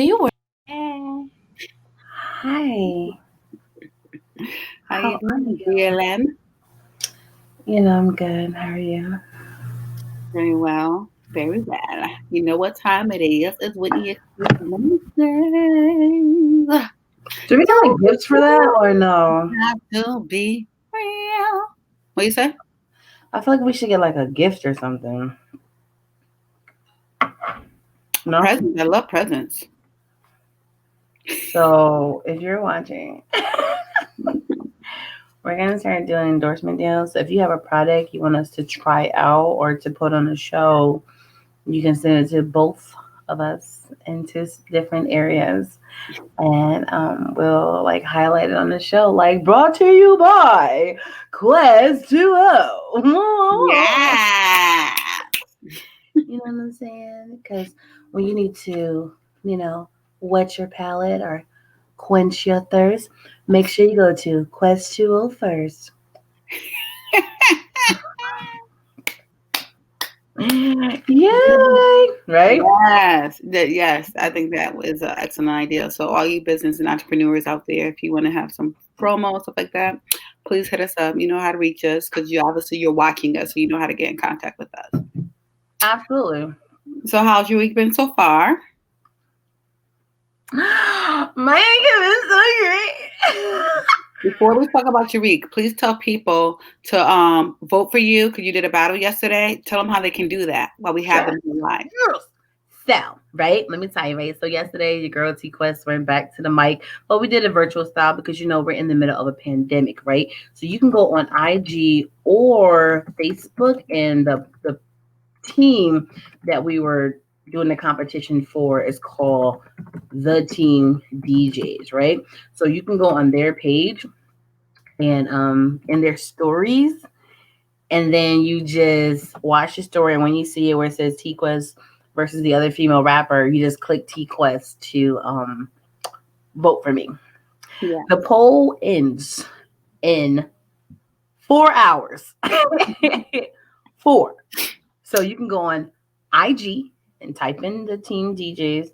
do you work? Hi. How you How are doing, you? dear Len? I'm good. How are you? Very well. Very well. You know what time it is. It's Whitney Wednesdays. Do we get like Don't gifts for that or no? have to be real. What you say? I feel like we should get like a gift or something. A No? present. I love presents. So if you're watching, we're gonna start doing endorsement deals. So if you have a product you want us to try out or to put on a show, you can send it to both of us into different areas. And we'll like highlight it on the show, like brought to you by Quest 2O. Yeah. You know what I'm saying? Because when you need to, you know, wet your palate or quench your thirst, make sure you go to Quest 2O first. Yay! Right? Yes. I think that is an excellent idea. So, all you business and entrepreneurs out there, if you want to have some promo stuff like that, please hit us up. You know how to reach us because you're watching us, so you know how to get in contact with us. Absolutely. So, how's your week been so far? My income is so great. Before we talk about your week, please tell people to vote for you because you did a battle yesterday. Tell them how they can do that while we have Sure. them live. So, right, let me tell you, right? So yesterday, your girl T Quest went back to the mic, but we did a virtual style because we're in the middle of a pandemic, right? So you can go on IG or Facebook, and the team that we were doing the competition for is called the Team DJs, right? So you can go on their page and in their stories, and then you just watch the story. And when you see it where it says T Quest versus the other female rapper, you just click T Quest to vote for me. Yeah. The poll ends in 4 hours. Four. So you can go on IG and type in the Team DJs,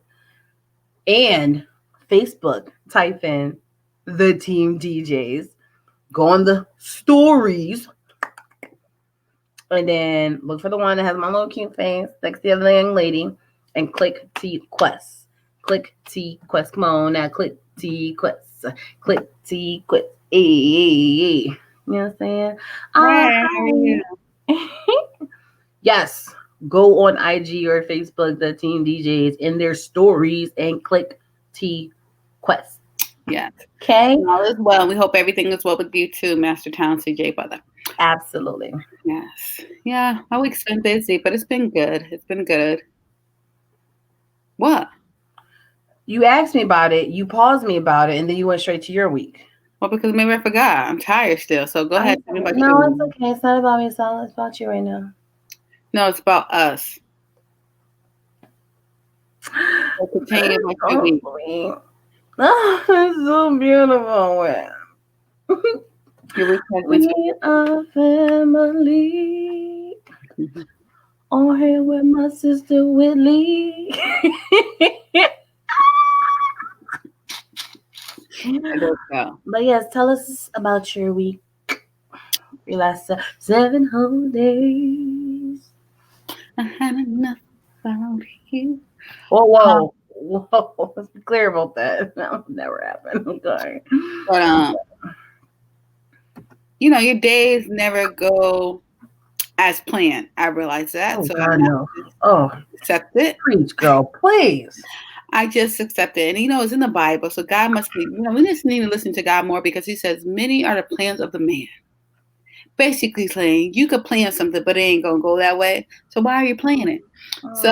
and Facebook, type in the Team DJs. Go on the stories, and then look for the one that has my little cute face next to the other young lady, and click T Quest. Click T Quest. Come on now, click T Quest. Click T Quest. Hey, hey, hey. You know what I'm saying? Right. Yes. Go on IG or Facebook, the Team DJs, in their stories, and click T Quest. Yes. Okay? All is well. We hope everything is well with you too, Master Town CJ brother. Absolutely. Yes. Yeah. My week's been busy, but it's been good. It's been good. What? You asked me about it, you paused me about it, and then you went straight to your week. Well, because maybe I forgot. I'm tired still. So go ahead. Tell me about No, you. it's okay. It's not about me. It's about you right now. No, it's about us. So continue about your week. Oh, it's so beautiful. Your week has been so We are family. Mhm. On here with my sister Whitley. But yes, tell us about your week. Your last 7 whole days. I had enough about you. Whoa. Let's be clear about that. That would never happen. Okay. But your days never go as planned. I realize that. Oh So I God, have no. to Oh, accept it. preach, girl, please. I just accept it. And it's in the Bible. So God must be, we just need to listen to God more because he says, many are the plans of the man. Basically saying you could plan something, but it ain't gonna go that way. So why are you planning? So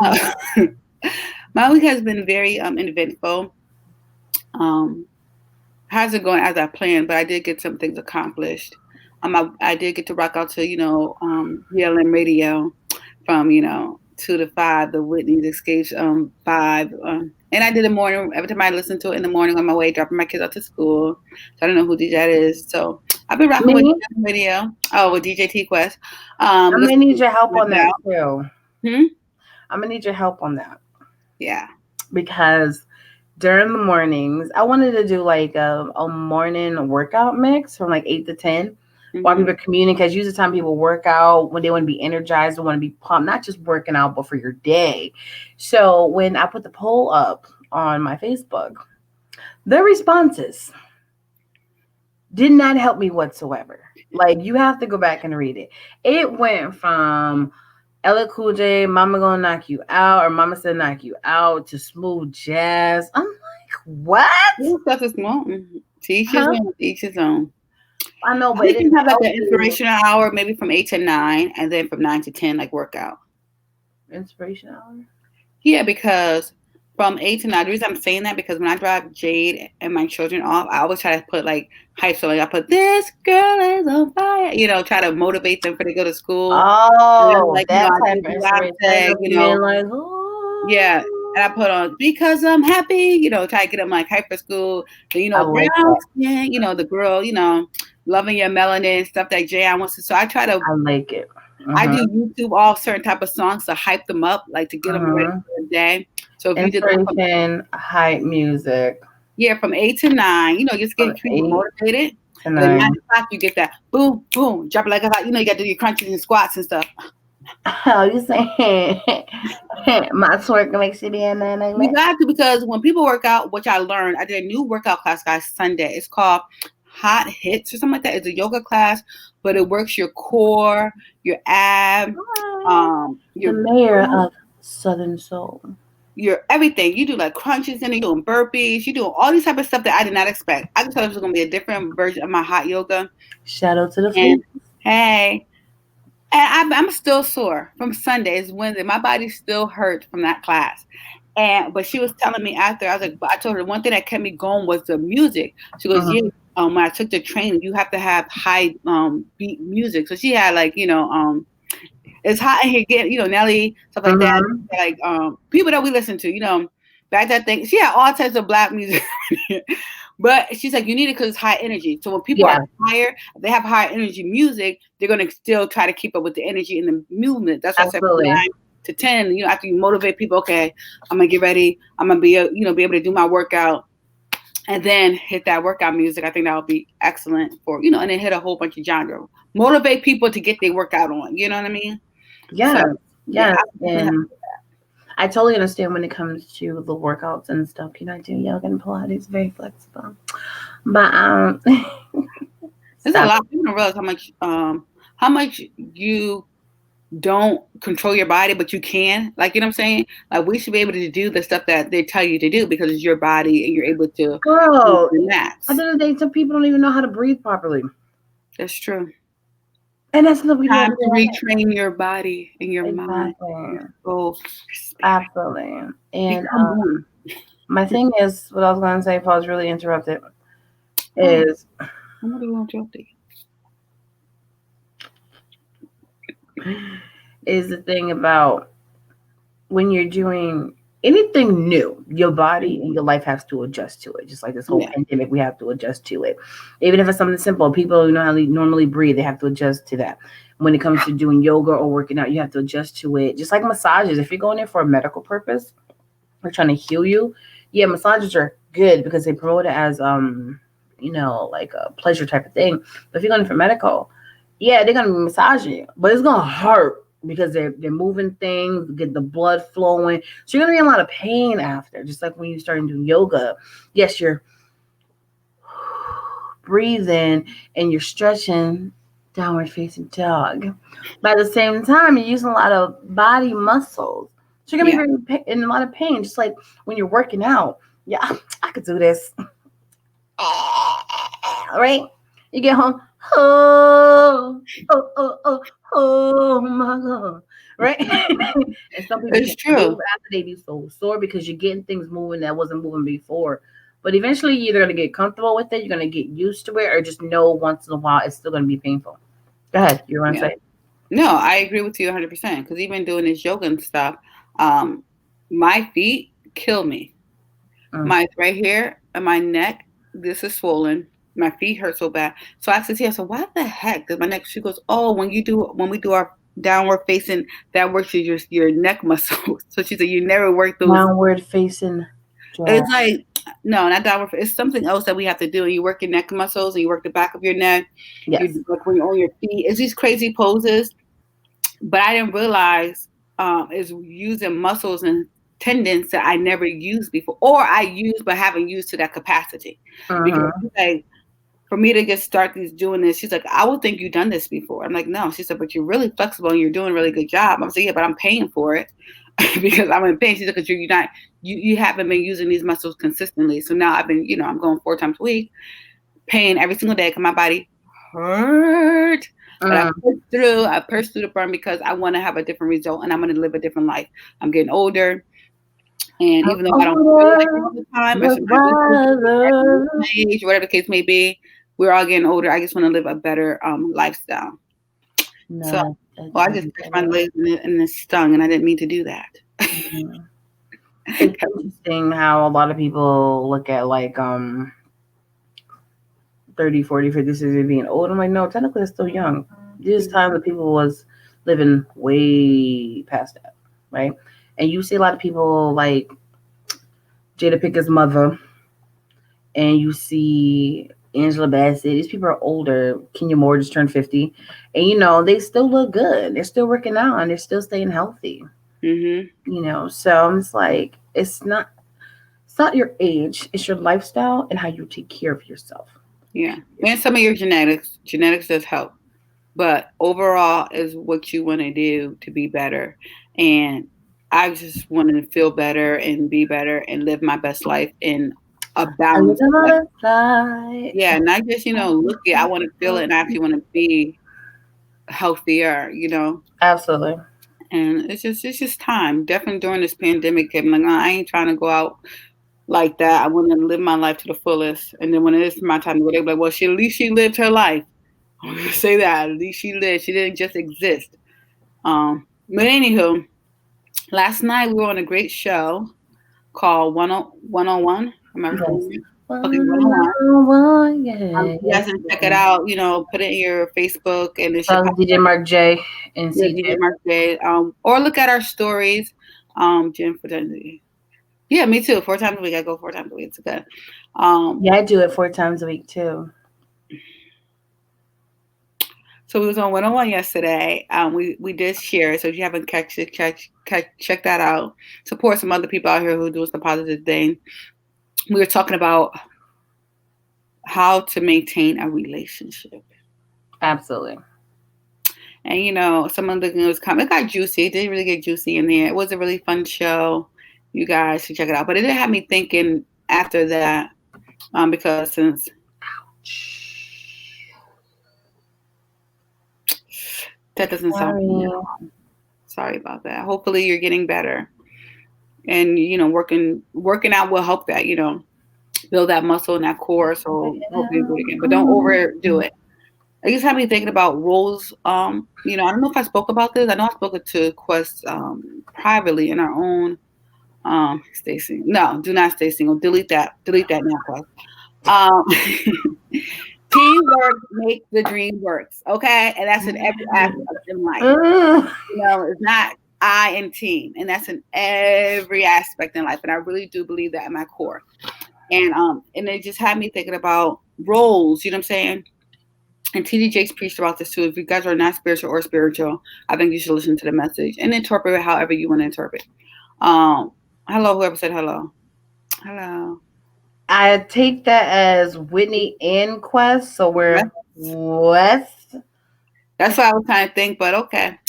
my week has been very eventful. Hasn't gone as I planned, but I did get some things accomplished. I did get to rock out to BLM radio from 2 to 5, the Whitney's Escapes 5, and I did a morning every time I listen to it in the morning on my way dropping my kids out to school. So I don't know who DJ that is. So I've been rocking with radio. Oh, with DJ T Quest. I'm gonna need your help on that too. Hmm? I'm gonna need your help on that. Yeah. Because during the mornings, I wanted to do like a morning workout mix from like 8 to 10 while Hmm. people communicate. Because usually the time people work out when they want to be energized, they want to be pumped, not just working out, but for your day. So when I put the poll up on my Facebook, the responses did not help me whatsoever. Like you have to go back and read it. It went from Ella Cool J, Mama Gonna Knock You Out, or Mama Said Knock You Out to smooth jazz. I'm like, what? Little stuff is well, to each his Huh? own. To each his own. I know, I but it think you didn't have like help an me. inspirational hour, maybe from 8 to 9, and then from 9 to 10, like workout. Inspiration hour. Yeah, because from 8 to 9, the reason I'm saying that because when I drop Jade and my children off, I always try to put like hype. So like I put this girl is on fire, try to motivate them for they go to school. And then Oh, like, that I type do of the live inspiration. I tag, know you mean like, oh, yeah. And I put on because I'm happy, try to get them like hype for school. Then, I like brown that. skin, the girl, loving your melanin, stuff that Jay wants to. So I try to I like it. I Mm-hmm. do YouTube all certain type of songs to hype them up, like to get them ready Mm-hmm. for the day. So if you did that from Inspiration, hype music yeah, from 8 to 9, just from get people 8 motivated. to And then 9. 9 o'clock you get that boom, boom, drop it like a hot. You got to do your crunches and squats and stuff. How you saying? My twerk makes you be in there like You that. got to because when people work out, which I learned, I did a new workout class, guys, Sunday. It's called Hot Hits or something like that. It's a yoga class, but it works your core, your ab, The your mayor glute, of Southern Soul. your everything. You do like crunches and you're doing burpees. You doing all these type of stuff that I did not expect. I just thought it was gonna be a different version of my hot yoga. Shout out to the And fleet. hey, and I'm still sore from Sunday. It's Wednesday. My body still hurts from that class. But she was telling me after, I was like, but I told her one thing that kept me going was the music. She goes, yeah. Mm-hmm. When I took the training, you have to have high beat music. So she had like, it's hot in here, get Nelly, stuff like that. Mm-hmm. Like people that we listen to, back that thing. She had all types of black music. But she's like, you need it because it's high energy. So when people are Yeah, higher, if they have high energy music, they're gonna still try to keep up with the energy and the movement. That's why I said from absolutely. 9 to 10. After you motivate people, okay, I'm gonna get ready. I'm gonna be able to do my workout, and then hit that workout music. I think that would be excellent for and then hit a whole bunch of genre. Motivate people to get their workout on. You know what I mean? So Yes, yeah, yes. I definitely have. And I totally understand when it comes to the workouts and stuff. I do yoga and Pilates, very flexible. But There's a stop. lot. People don't realize how much you don't control your body, but you can. Like, what I'm saying? Like, we should be able to do the stuff that they tell you to do because it's your body and you're able to Girl, at relax. the end of the day, some people don't even know how to breathe properly. That's true. And that's something we do Time every to day. retrain your body and your mind, Exactly. your soul, your spirit. Absolutely. And Become one. my thing is, what I was going to say, if I was really interrupted, Oh, is somebody want to update. is the thing about when you're doing anything new, your body and your life has to adjust to it. Just like this whole Yeah, pandemic, we have to adjust to it. Even if it's something simple, people how they normally breathe, they have to adjust to that. When it comes to doing yoga or working out, you have to adjust to it. Just like massages, if you're going there for a medical purpose, we're trying to heal you. Yeah, massages are good because they promote it as like a pleasure type of thing. But if you're going for medical, yeah, they're gonna be massaging you, but it's gonna hurt because they're moving things, get the blood flowing. So you're gonna be in a lot of pain after. Just like when you start to do yoga. Yes, you're breathing and you're stretching downward facing dog. But at the same time, you're using a lot of body muscles. So you're gonna yeah, be very in a lot of pain, just like when you're working out. Yeah, I could do this. Right? You get home. Oh, oh my God. Right? And some people it's can't move true. after they be so sore because you're getting things moving that wasn't moving before. But eventually, you're either going to get comfortable with it, you're going to get used to it, or just know once in a while it's still going to be painful. Go ahead. You want to Yeah. say? No, I agree with you 100% because even doing this yoga and stuff, um, my feet kill me. Mm. My right here and my neck, this is swollen. My feet hurt so bad. So I asked her, so why the heck does my neck? She goes, oh, when we do our downward facing, that works your neck muscles. So she said, you never work those. Downward facing It's like, no, not downward. It's something else that we have to do. You work your neck muscles and you work the back of your neck. Yes. You like when you're on your feet. It's these crazy poses, but I didn't realize is using muscles and tendons that I never used before, or I used but haven't used to that capacity. Because Mm-hmm. like for me to just start these doing this, she's like, I would think you've done this before. I'm like, no. She said, but you're really flexible and you're doing a really good job. I'm saying, yeah, but I'm paying for it because I'm in pain. She's like, because you're not, you haven't been using these muscles consistently. So now I've been, I'm going 4 times a week, paying every single day because my body hurt. But Mm. I pushed through the burn because I want to have a different result and I'm going to live a different life. I'm getting older. And even though I don't feel like it all the time, I But should not do rather my age, whatever the case may be, we're all getting older. I just want to live a better lifestyle. So, not a well, I just touched my legs and it stung, and I didn't mean to do that. Mhm. It's interesting how a lot of people look at like 30, 40, 50, 60 being old. I'm like, no, technically it's still young. There's time that people was living way past that, right? And you see a lot of people like Jada Pickett's mother, and you see Angela Bassett. These people are older. Kenya Moore just turned 50, and they still look good. They're still working out and they're still staying healthy. Mm-hmm. So it's like it's not your age, it's your lifestyle and how you take care of yourself. Yeah, and some of your genetics. Genetics does help, but overall is what you want to do to be better. And I just want to feel better and be better and live my best life in a I live balanced way. another life. Yeah, not just look it. I want to feel it, and I actually want to be healthier. Absolutely. And it's just time. Definitely during this pandemic, I'm like, I ain't trying to go out like that. I want to live my life to the fullest. And then when it is my time to go, they're like, well, at least she lived her life. I'm gonna say that. At least she lived. She didn't just exist. But anywho, last night we were on a great show called 101. Am I Yes. saying it? Okay, 101. 101, yeah, You guys yes. can check it out. Put it in your Facebook, and it should So pop DJ up. Mark J and Yeah, DJ CJ. Mark Day. Or look at our stories. Jim for yeah, me too. 4 times a week. I go 4 times a week. It's good. Um, Yeah, I do it 4 times a week too. so we was on 101 yesterday. We did share. So if you haven't catch it, check that out. Support some other people out here who are doing some positive thing. We were talking about how to maintain a relationship. Absolutely. And some of the things it got juicy. It didn't really get juicy in there. It was a really fun show. You guys should check it out. But it did have me thinking after that, because since that doesn't sound Sorry. sorry about that. Hopefully you're getting better. And working out will help that, build that muscle and that core. So hopefully you do it again. But don't overdo it. I just have me thinking about roles. I don't know if I spoke about this. I know I spoke it to Quest privately in our own stay single. No, do not stay single. Delete that. Delete that now, Quest. Teamwork makes the dream works. Okay. And that's in every aspect in life. Mm. It's not I and team. And that's in every aspect in life. And I really do believe that in my core. And it just had me thinking about roles, you know what I'm saying? And TD Jakes preached about this too. If you guys are not spiritual or spiritual, I think you should listen to the message and interpret it however you want to interpret. Um, Hello, whoever said hello. Hello. I take that as Whitney and Quest, so we're West. That's what I was trying to think, but okay.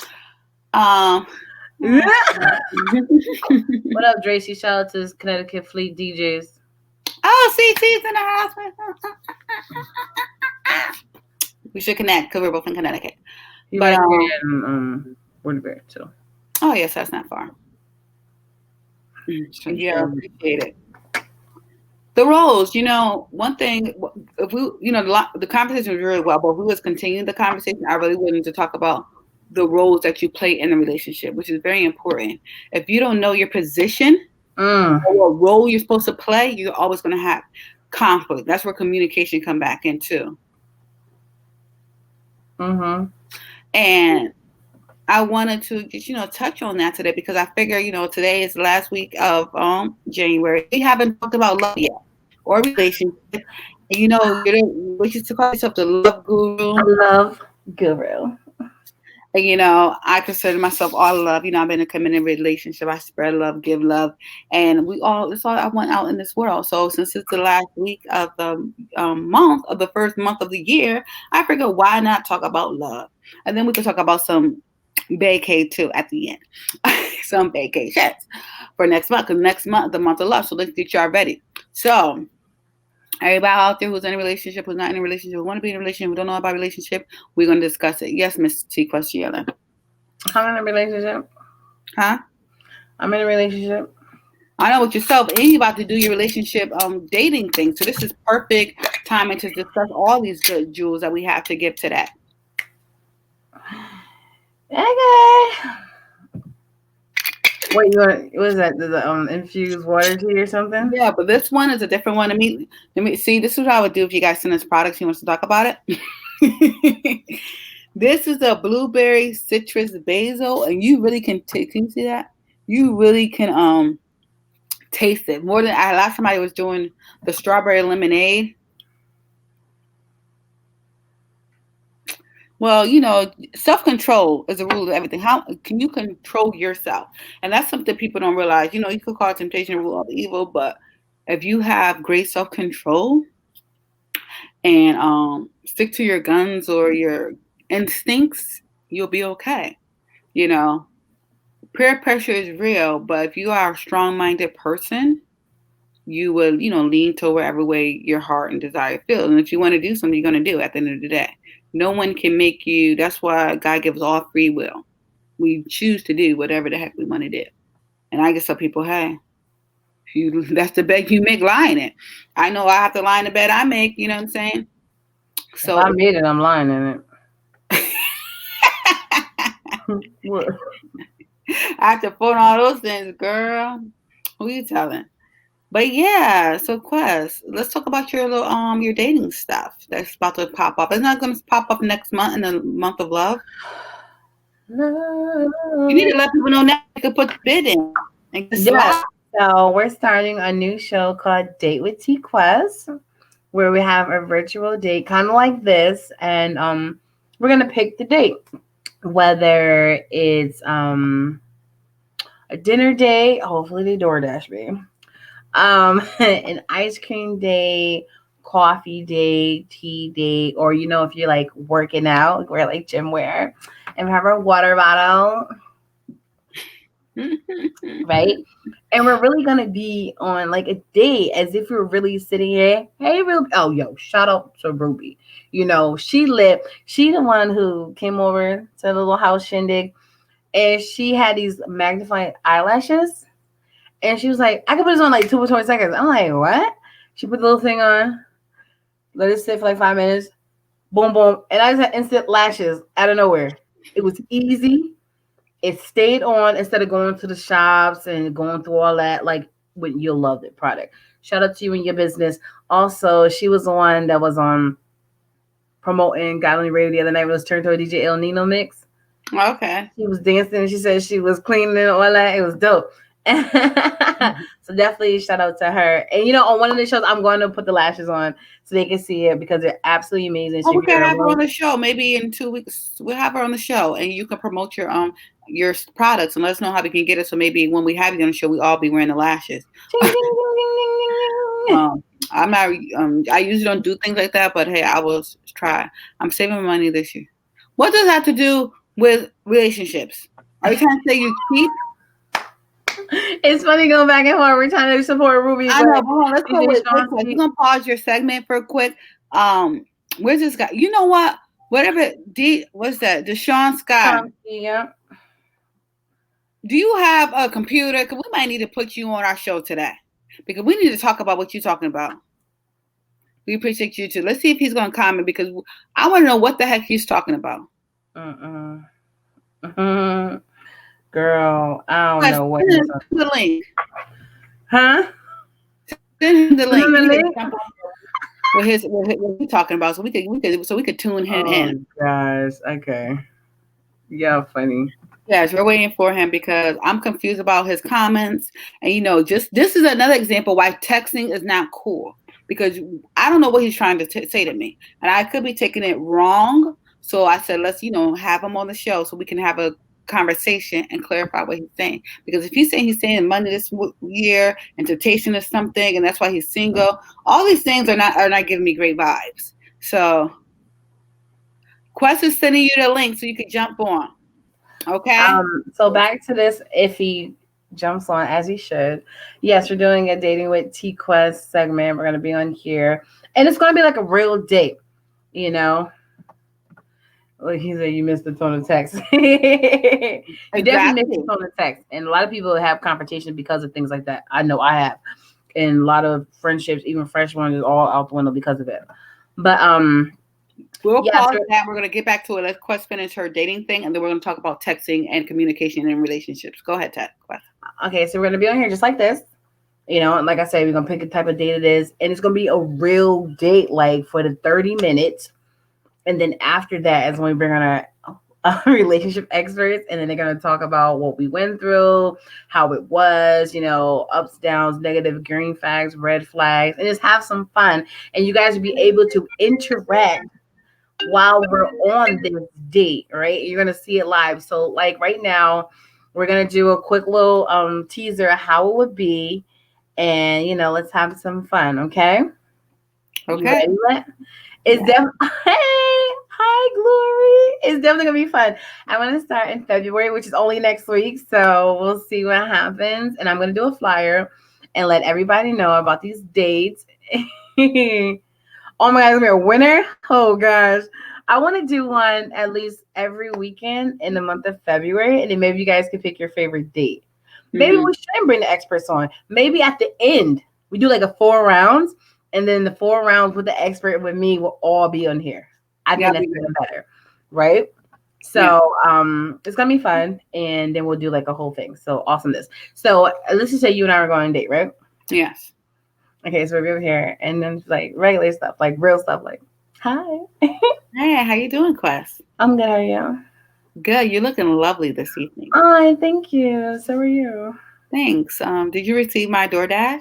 Um, What oh, up, Tracy? Shout out to Connecticut Fleet DJs. CT's in the house. We should connect because we're both in Connecticut. You But right here in Woodbury too. oh yes, that's not far. Yeah, I appreciate it. The roles, one thing, if we, the conversation was really well, but if we was continuing the conversation, I really wanted to talk about the roles that you play in a relationship, which is very important. If you don't know your position Mm. or what role you're supposed to play, you're always going to have conflict. That's where communication come back in too. Mm-hmm. And I wanted to just, touch on that today because I figure, today is the last week of January. We haven't talked about love yet or relationship. And, which is to call yourself the love I guru. love Guru. And, I consider myself all love. I've been in a committed relationship. I spread love, give love. And it's all I want out in this world. So since it's the last week of the month, of the first month of the year, I figured why not talk about love? And then we could talk about some vacay too at the end. Some vacations for next month. Because next month, the month of love. So let's get y'all ready. So everybody out there who's in a relationship, who's not in a relationship, who want to be in a relationship, who don't know about relationship, we're gonna discuss it. Yes, Miss T. Question. I'm in a relationship. Huh? I'm in a relationship. I know with yourself, and you about to do your relationship dating thing. So this is perfect timing to discuss all these good jewels that we have to give to that. Okay. Wait, what is that? The infused water tea or something? Yeah, but this one is a different one. Let me see. This is what I would do if you guys send us products. You want us to talk about it? This is a blueberry citrus basil, and you really can you see that? You really can taste it more than last time I was doing the strawberry lemonade. Well, self control is the rule of everything. How can you control yourself? And that's something people don't realize. You could call temptation the rule of evil, but if you have great self control and stick to your guns or your instincts, you'll be okay. You know, peer pressure is real, but if you are a strong minded person, you will, lean to wherever way your heart and desire feels. And if you want to do something, you're going to do it at the end of the day. No one can make you. That's why God gives all free will. We choose to do whatever the heck we want to do. And I just tell people, hey, that's the bed you make, lying in. I know I have to lie in the bed I make. You know what I'm saying? If So I made it, I'm lying in it. What? after putting all those things, girl, who you telling? But yeah, so Quest, let's talk about your little your dating stuff that's about to pop up. It's not gonna pop up next month in the month of love. You need No. to let people know now they can put the bid in and get Yes. slide. So we're starting a new show called Date with T Quest, where we have a virtual date, kind of like this, and we're gonna pick the date, whether it's a dinner date, hopefully they DoorDash me, an ice cream date, coffee date, tea date, or if you're like working out, wear like gym wear, and have a water bottle, right? And we're really gonna be on like a date as if we are really sitting here. Hey, Ruby. Oh, yo, shout out to Ruby. She lit. She the one who came over to the little house shindig, and she had these magnifying eyelashes. And she was like, I could put this on like 2 or 20 seconds. I'm like, what? She put the little thing on, let it sit for like 5 minutes. Boom, boom. And I just had instant lashes out of nowhere. It was easy. It stayed on instead of going to the shops and going through all that. Like, you'll love the product. Shout out to you and your business. Also, she was the one that was on promoting God Only Radio the other night. It was turned to a DJ El Nino mix. Okay. She was dancing and she said she was cleaning and all that. It was dope. So definitely shout out to her. And on one of the shows, I'm going to put the lashes on so they can see it because they're absolutely amazing. Oh, She we can have her wearable. on the show. Maybe in 2 weeks, we'll have her on the show, and you can promote your products and let us know how we can get it. So maybe when we have you on the show, we all be wearing the lashes. Ding, ding, ding, ding, ding, ding, ding. I'm not. I usually don't do things like that, but hey, I will try. I'm saving money this year. What does that have to do with relationships? Are you trying to say you're cheap? It's funny going back and forth. We're trying to support Ruby, I but know, but hold on, let's go DJ with this Sean one. You're T. gonna pause your segment for a quick. Where's this guy? You know what? Whatever what's that? Deshaun Scott. Sean T, yeah. Do you have a computer? Because we might need to put you on our show today. Because we need to talk about what you're talking about. We appreciate you too. Let's see if he's gonna comment because I want to know what the heck he's talking about. Girl, I don't know what Send he's him talking. the link. Huh? Send him the link. Send him We the need to link? jump on what he's talking about, so we could tune him Oh in. gosh. Okay. Yeah, funny. Yes, we're waiting for him because I'm confused about his comments. And just this is another example why texting is not cool because I don't know what he's trying to say to me, and I could be taking it wrong. So I said, let's have him on the show so we can have a conversation and clarify what he's saying. Because if he's saying money this year and temptation is something, and that's why he's single, all these things are not giving me great vibes. So Quest is sending you the link so you can jump on. Okay. So back to this, if he jumps on as he should. Yes, we're doing a dating with T Quest segment. We're gonna be on here, and it's gonna be like a real date, you know. Like he said, you missed the tone of text. You definitely missed the Exactly. tone of text, and a lot of people have confrontation because of things like that. I know I have, and a lot of friendships, even fresh ones, is all out the window because of it. But We'll yes, pause that. We're going to get back to it. Let Quest finish her dating thing, and then we're going to talk about texting and communication and relationships. Go ahead, Quest. okay, so we're gonna be on here just like this. You know, and like I said, we're gonna pick a type of date it is, and it's gonna be a real date, like for the 30 minutes. And then after that is when we bring on our relationship experts, and then they're gonna talk about what we went through, how it was, ups, downs, negative, green flags, red flags, and just have some fun. And you guys will be able to interact while we're on this date, right? You're gonna see it live. So like right now, we're gonna do a quick little teaser of how it would be, and let's have some fun, okay? You Okay. ready? What? It's Yeah. definitely hey, hi Glory. It's definitely gonna be fun. I want to start in February, which is only next week, so we'll see what happens. And I'm gonna do a flyer and let everybody know about these dates. Oh my god, it's gonna be a winner. Oh gosh. I want to do one at least every weekend in the month of February, and then maybe you guys can pick your favorite date. Maybe Mm-hmm. we shouldn't bring the experts on. Maybe at the end we do like a 4 rounds, and then the 4 rounds with the expert with me will all be on here. I Yeah, think I'll be that's good. even better, right? Yeah. So it's gonna be fun, and then we'll do like a whole thing. So awesomeness. So let's just say you and I are going on a date, right? Yes. Okay, so we're over here, and then like regular stuff, like real stuff, like hi, Hey, how you doing, Quest? I'm good. How are you? Good. You're looking lovely this evening. Hi, thank you. So are you? Thanks. Did you receive my DoorDash?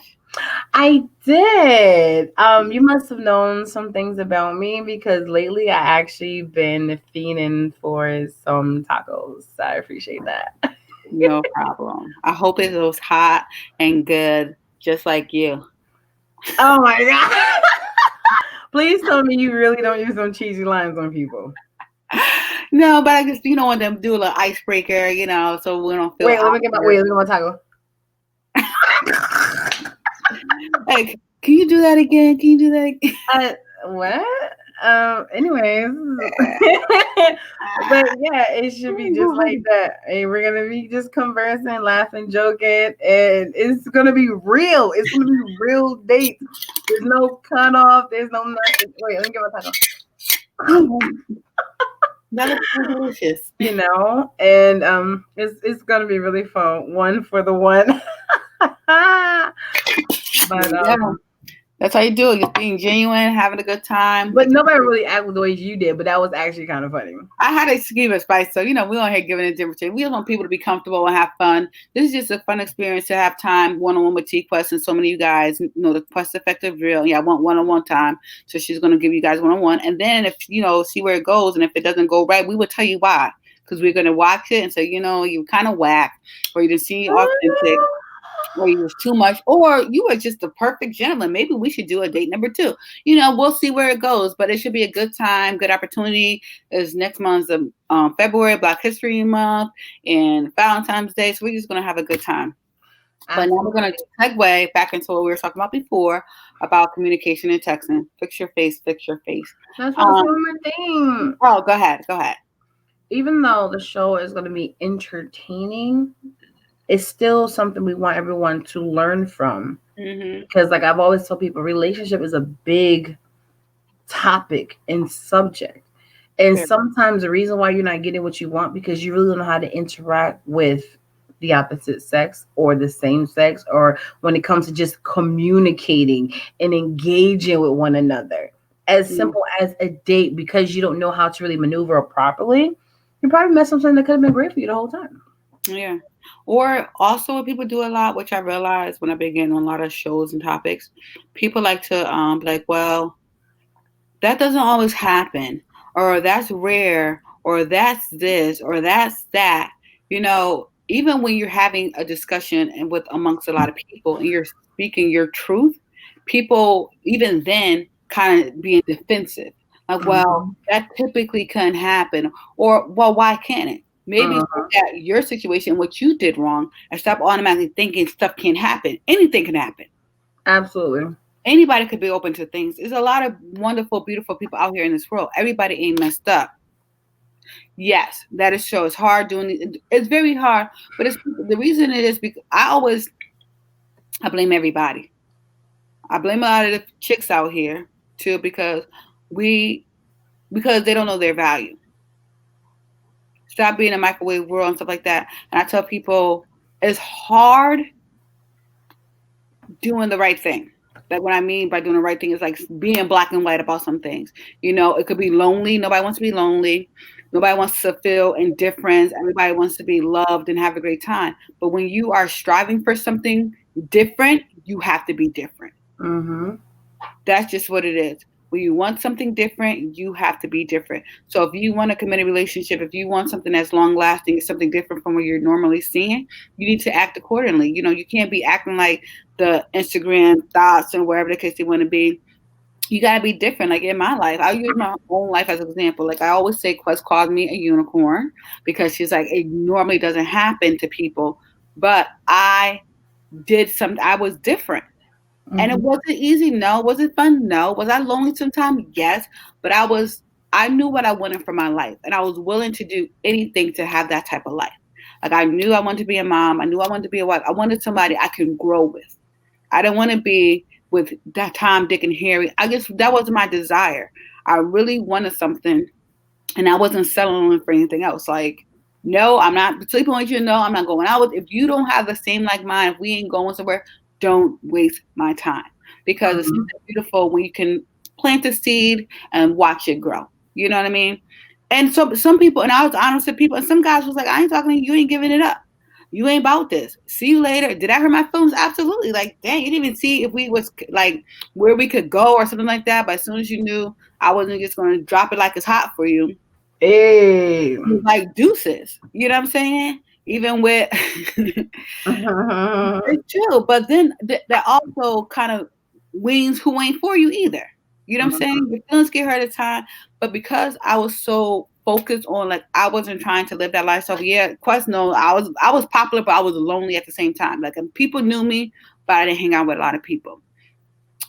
I did. You must have known some things about me because lately I actually been fiending for some tacos. I appreciate that. No problem. I hope it was hot and good, just like you. Oh my god! Please tell me you really don't use some cheesy lines on people. No, but I just want them to do a little icebreaker, so we don't feel Wait, awkward. let me get my taco. Like, can you do that again? Can you do that again? What? Anyways, but yeah, it should be just like that. And we're gonna be just conversing, laughing, joking, and it's gonna be real. It's gonna be real dates. There's no cutoff. There's no nothing. Wait, let me get my taco. That looks so delicious. And it's gonna be really fun. One for the one. But Yeah, that's how you do it. You're being genuine, having a good time. nobody really acted the way you did. But that was actually kind of funny. I had to give it spice, so we on here giving it different. We just want people to be comfortable and have fun. This is just a fun experience to have time one-on-one with T Quest and so many of you guys. The Quest Effective Drill. Yeah, I want one-on-one time, so she's gonna give you guys one-on-one, and then if see where it goes, and if it doesn't go right, we will tell you why, because we're gonna watch it and say, you kind of whack, or you didn't see authentic, or you was too much, or you were just the perfect gentleman. Maybe we should do a date number two. We'll see where it goes, but it should be a good time, good opportunity. Is next month's February, Black History Month, and Valentine's Day, so we're just gonna have a good time. But now we're gonna segue back into what we were talking about before about communication and texting. Fix your face, fix your face. That's one more thing. Oh, go ahead, go ahead. Even though the show is going to be entertaining, it's still something we want everyone to learn from. Mm-hmm. Because, like I've always told people, relationship is a big topic and subject. And sometimes the reason why you're not getting what you want because you really don't know how to interact with the opposite sex or the same sex, or when it comes to just communicating and engaging with one another. As simple as a date, because you don't know how to really maneuver properly, You probably met something that could have been great for you the whole time. Yeah. Or also what people do a lot, which I realized when I began on a lot of shows and topics, people like to be like, well, that doesn't always happen, or that's rare, or that's this, or that's that. Even when you're having a discussion and with amongst a lot of people and you're speaking your truth, people even then kind of being defensive. Like, well, Mm-hmm. that typically couldn't happen, or well, why can't it? Maybe look Mm-hmm. at your situation, what you did wrong, and stop automatically thinking stuff can't happen. Anything can happen. Absolutely. Anybody could be open to things. There's a lot of wonderful, beautiful people out here in this world. Everybody ain't messed up. Yes, that is true. It's hard doing it. It's very hard, but it's the reason it is because I blame everybody. I blame a lot of the chicks out here too we because they don't know their value. Stop being a microwave world and stuff like that. And I tell people it's hard doing the right thing. Like what I mean by doing the right thing is like being black and white about some things. It could be lonely. Nobody wants to be lonely. Nobody wants to feel indifference. Everybody wants to be loved and have a great time. But when you are striving for something different, you have to be different. Mm-hmm. That's just what it is. When you want something different, you have to be different. So if you want a committed relationship, if you want something that's long lasting, something different from what you're normally seeing, you need to act accordingly. You can't be acting like the Instagram thoughts and wherever the case they want to be. You got to be different. Like in my life, I'll use my own life as an example. Like I always say, Quest calls me a unicorn because she's like, it normally doesn't happen to people. But I did something, I was different. And it Mm-hmm. wasn't easy, no. Was it fun? No. Was I lonely sometimes? Yes. But I knew what I wanted for my life. And I was willing to do anything to have that type of life. Like I knew I wanted to be a mom. I knew I wanted to be a wife. I wanted somebody I could grow with. I didn't want to be with that Tom, Dick, and Harry. I guess that wasn't my desire. I really wanted something and I wasn't settling for anything else. Like, no, I'm not sleeping with you. No, I'm not going out with. If you don't have the same like mine, if we ain't going somewhere, don't waste my time because it's Mm-hmm. something beautiful when you can plant a seed and watch it grow. You know what I mean? And so some people, and I was honest with people, and some guys was like, I ain't talking to you. You ain't giving it up. You ain't about this. See you later. Did I hurt my feelings? Absolutely. Like, dang, you didn't even see if we was like where we could go or something like that. But as soon as you knew I wasn't just going to drop it like it's hot for you, Hey. like deuces. You know what I'm saying? Even with Mm-hmm. it's true, but then that also kind of weans who ain't for you either. You know what I'm saying? Your feelings get hurt at time, but because I was so focused on like I wasn't trying to live that lifestyle. Yeah, Quest no, I was popular, but I was lonely at the same time. Like and people knew me, but I didn't hang out with a lot of people.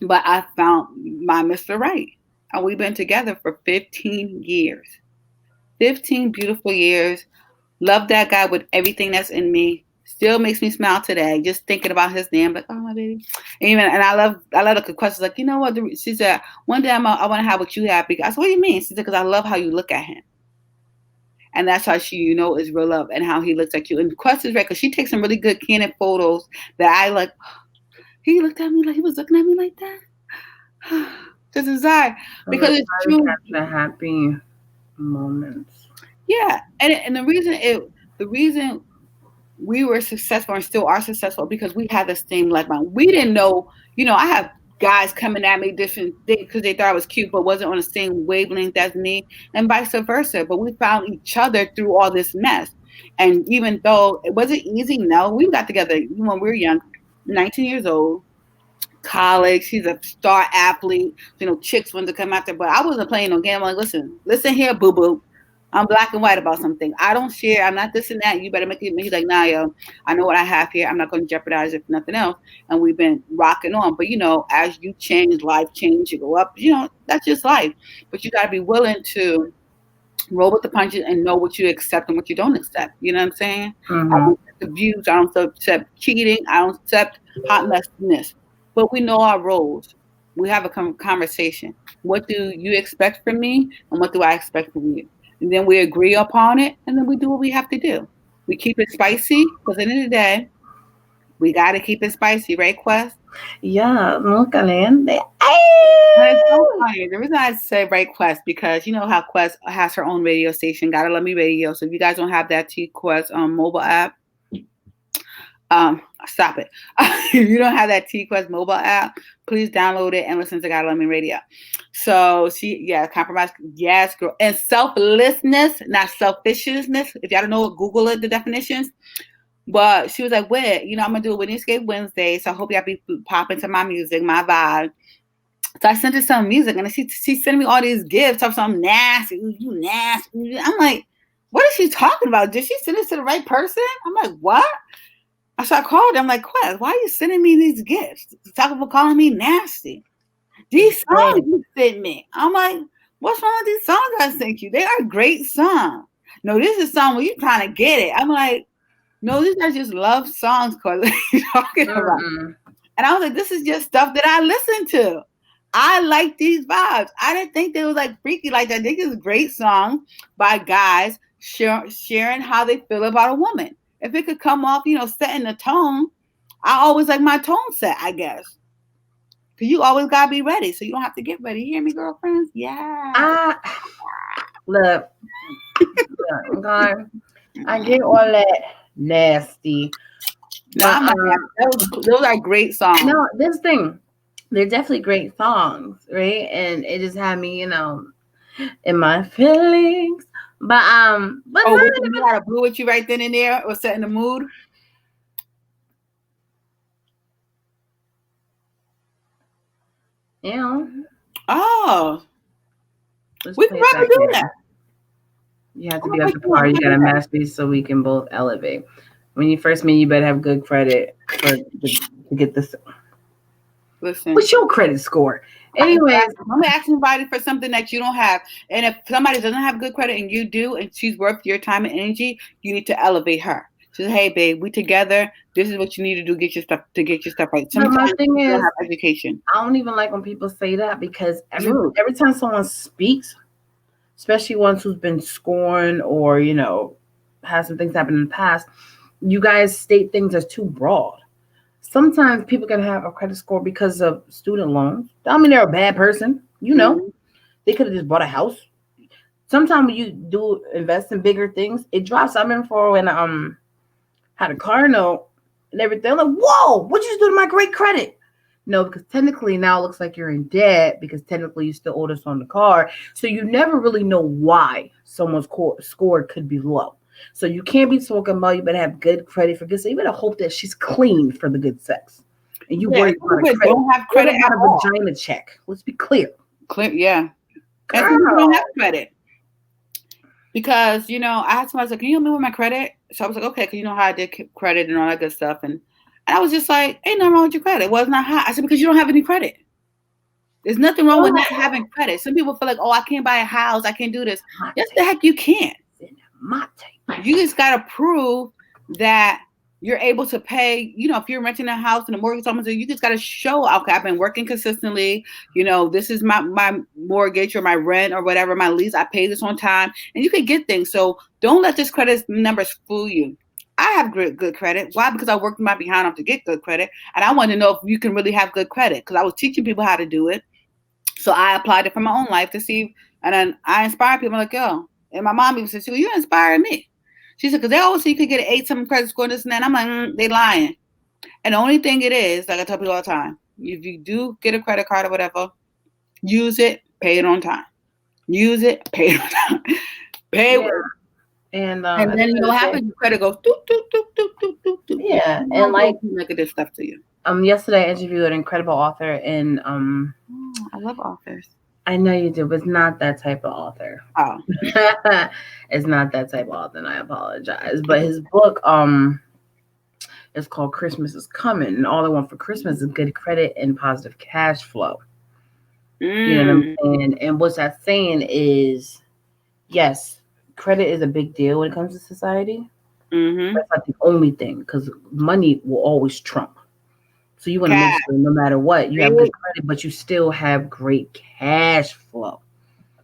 But I found my Mr. Right, and we've been together for 15 years. 15 beautiful years. Love that guy with everything that's in me. Still makes me smile today. Just thinking about his name, like, oh my baby. And I love the questions like, you know what? She said, one day I want to have what you have. Because I said, what do you mean? She said, because I love how you look at him. And that's how she, is real love and how he looks at you. And Quest is right, because she takes some really good candid photos that I like. He looked at me like he was looking at me like that. This is I. So Because let's it's try to true. capture happy moments. Yeah. And the reason we were successful and still are successful because we had the same like mind. We didn't know, I have guys coming at me different things because they thought I was cute, but wasn't on the same wavelength as me, and vice versa. But we found each other through all this mess. And even though it wasn't easy, no, we got together when we were young, 19 years old, college. She's a star athlete. Chicks wanted to come out there, but I wasn't playing no game. I'm like, listen here, boo boo. I'm black and white about something. I don't share. I'm not this and that. You better make it. He's like, nah, yo, I know what I have here. I'm not going to jeopardize it for nothing else. And we've been rocking on. But as you change, life change. You go up. That's just life. But you got to be willing to roll with the punches and know what you accept and what you don't accept. You know what I'm saying? I Mm-hmm. don't accept abuse. I don't accept cheating. I don't accept hot messiness. But we know our roles. We have a conversation. What do you expect from me, and what do I expect from you? And then we agree upon it, and then we do what we have to do. We keep it spicy because at the end of the day, we got to keep it spicy, right, Quest? Yeah, muy caliente. And it's so funny. The reason I say right Quest because you know how Quest has her own radio station, Gotta Love Me Radio. So if you guys don't have that T Quest mobile app, stop it. If you don't have that T Quest mobile app, please download it and listen to Gotta Love Me Radio. So compromise, yes, girl, and selflessness, not selfishness. If y'all don't know, Google it, the definitions. But she was like, "Wait, I'm gonna do a Whitney Escape Wednesday, so I hope y'all be popping to my music, my vibe." So I sent her some music, and she sent me all these gifts of some nasty, you nasty. I'm like, what is she talking about? Did she send it to the right person? I'm like, what? So I called her. I'm like, Quest, why are you sending me these gifts? Talk about calling me nasty. These songs you sent me. I'm like, what's wrong with these songs I sent you? They are great songs. No, this is a song where you're trying to get it. I'm like, no, these are just love songs, Quest. What are you talking about? And I was like, this is just stuff that I listen to. I like these vibes. I didn't think they was like freaky like that. I think it's a great song by guys sharing how they feel about a woman. If it could come off, setting the tone, I always like my tone set, I guess. Cause you always gotta be ready, so you don't have to get ready. You hear me, girlfriends? Yeah. Look, okay. I get all that nasty. No, those are great songs. No, this thing, they're definitely great songs, right? And it just had me, in my feelings. But you got a blue with you right then and there, or setting the mood. Oh, we can probably do that. You have to be up to par. You got to match these so we can both elevate. When you first meet, you better have good credit to get this. Listen, what's your credit score? Anyways, I'm asking somebody for something that you don't have, and if somebody doesn't have good credit and you do, and she's worth your time and energy, you need to elevate her. She says, "Hey, babe, we together. This is what you need to do. Get your stuff right." Sometimes my thing is, have education. I don't even like when people say that because every time someone speaks, especially ones who's been scorned or has some things happen in the past, you guys state things as too broad. Sometimes people can have a credit score because of student loans. I mean, they're a bad person. They could have just bought a house. Sometimes when you do invest in bigger things, it drops. I remember for when had a car note and everything. I'm like, whoa, what you do to my great credit? No, because technically now it looks like you're in debt because technically you still owe us on the car. So you never really know why someone's score could be low. So you can't be talking about you better have good credit for good sex. You better hope that she's clean for the good sex. And you worry about credit. Don't have credit at all. A vagina check. Let's be clear. Yeah. Girl. And people don't have credit. Because, I had somebody say, can you help me with my credit? So I was like, okay, because you know how I did credit and all that good stuff. And I was just like, ain't nothing wrong with your credit. Well, it's not high. I said, because you don't have any credit. There's nothing wrong with not having credit. Some people feel like, oh, I can't buy a house. I can't do this. Yes, the heck you can't. You just got to prove that you're able to pay, if you're renting a house and the mortgage almost, you just got to show, okay, I've been working consistently. This is my mortgage or my rent or whatever, my lease. I pay this on time and you can get things. So don't let this credit numbers fool you. I have good credit. Why? Because I worked my behind off to get good credit. And I want to know if you can really have good credit because I was teaching people how to do it. So I applied it for my own life to see. And then I inspired people like, yo. And my mom even said, you inspired me. She said, because they always say you could get an 8-something credit score and this and that. And I'm like, they lying. And the only thing it is, like I tell people all the time, if you do get a credit card or whatever, use it, pay it on time. Use it, pay it on time. Pay it. And then what happens? Your credit goes doop, doop, doop, doop, doop, doop, doop. Yeah. And like negative stuff to you. Yesterday I interviewed an incredible author and I love authors. I know you do, but it's not that type of author. Oh. It's not that type of author, and I apologize. But his book, it's called Christmas is Coming, and all I want for Christmas is good credit and positive cash flow. You know what I'm saying? And what that's saying is, yes, credit is a big deal when it comes to society. That's not the only thing, because money will always trump. So you want to make sure no matter what, you have good credit, but you still have great cash flow.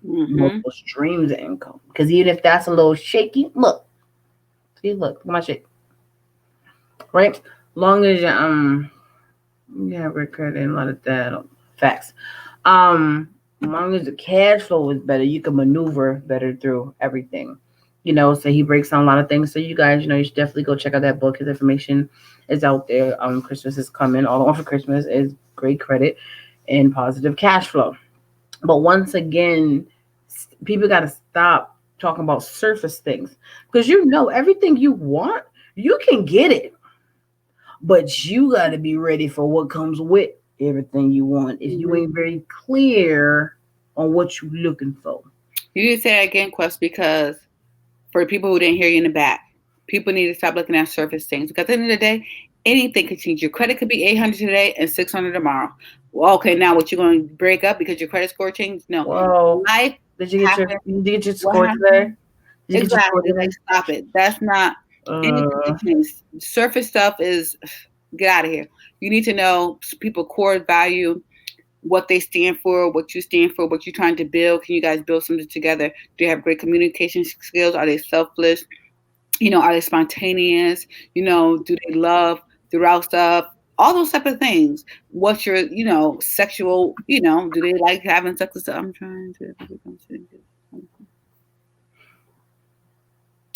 Multiple streams of income. Because even if that's a little shaky, look at my shake. Right? Long as you have good credit and a lot of that Facts. As long as the cash flow is better, you can maneuver better through everything. So he breaks down a lot of things. So you guys, you should definitely go check out that book. His information is out there. Christmas is coming. All I want for Christmas is great credit and positive cash flow. But once again, people got to stop talking about surface things because everything you want, you can get it, but you got to be ready for what comes with everything you want. If you Mhm. ain't very clear on what you're looking for. You need to say that again, Quest, because for people who didn't hear you in the back, people need to stop looking at surface things because at the end of the day, anything could change. Your credit could be 800 today and 600 tomorrow. Well, okay, now what, you're going to break up because your credit score changed? No. Well, Life happens. did you get your What score happened? today? Did you get your score Exactly. Like, today? stop it. That's not anything Uh, can change. Surface stuff is get out of here. You need to know people core value, what they stand for, what you stand for, what you're trying to build. Can you guys build something together? Do you have great communication skills? Are they selfless? Are they spontaneous? Do they love throughout stuff? All those type of things. What's your, sexual, do they like having sex and stuff? I'm trying to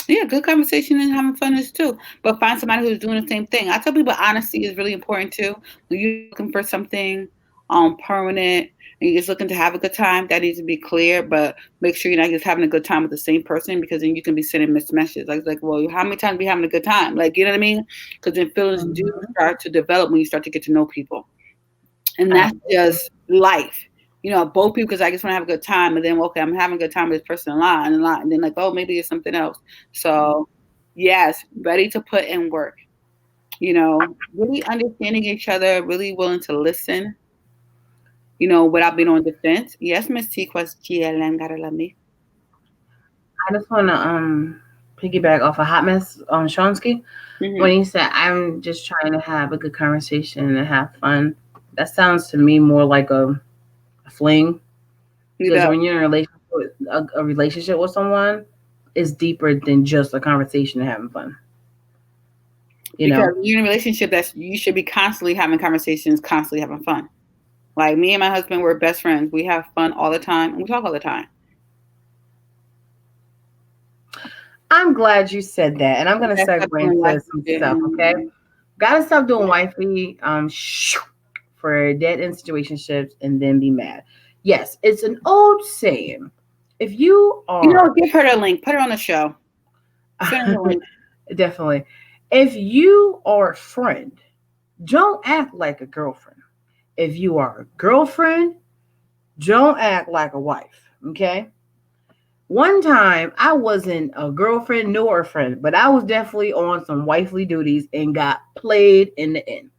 yeah, good conversation and having fun is too. But find somebody who's doing the same thing. I tell people honesty is really important too. When you're looking for something permanent and you're just looking to have a good time, that needs to be clear. But make sure you're not just having a good time with the same person because then you can be sending mixed messages. Like, well, how many times are we having a good time? Like, you know what I mean? Because then feelings do mhm. start to develop when you start to get to know people, and that's Absolutely. just life. Both people, because I just want to have a good time, and then okay, I'm having a good time with this person a lot, and then like, oh, maybe it's something else. So, yes, ready to put in work. Really understanding each other, really willing to listen. Without being on defense. Yes, Miss T. Quest GLM, gotta love me. I just want to piggyback off of Hot Mess on Shonsky when Hmm. he said, "I'm just trying to have a good conversation and have fun." That sounds to me more like a fling You because know, when you're in a relationship with someone, it's deeper than just a conversation and having fun. You because know, you're in a relationship that you should be constantly having conversations, constantly having fun. Like me and my husband, we're best friends. We have fun all the time, and we talk all the time. I'm glad you said that, and I'm You gonna guys segue stop doing into life some shit stuff. Okay, and gotta stop doing wifey for dead end situationships and then be mad. Yes, it's an old saying. If you are give her the link. Put her on the show. Send her the link. definitely, if you are a friend, don't act like a girlfriend. If you are a girlfriend, don't act like a wife. Okay. One time I wasn't a girlfriend nor a friend, but I was definitely on some wifely duties and got played in the end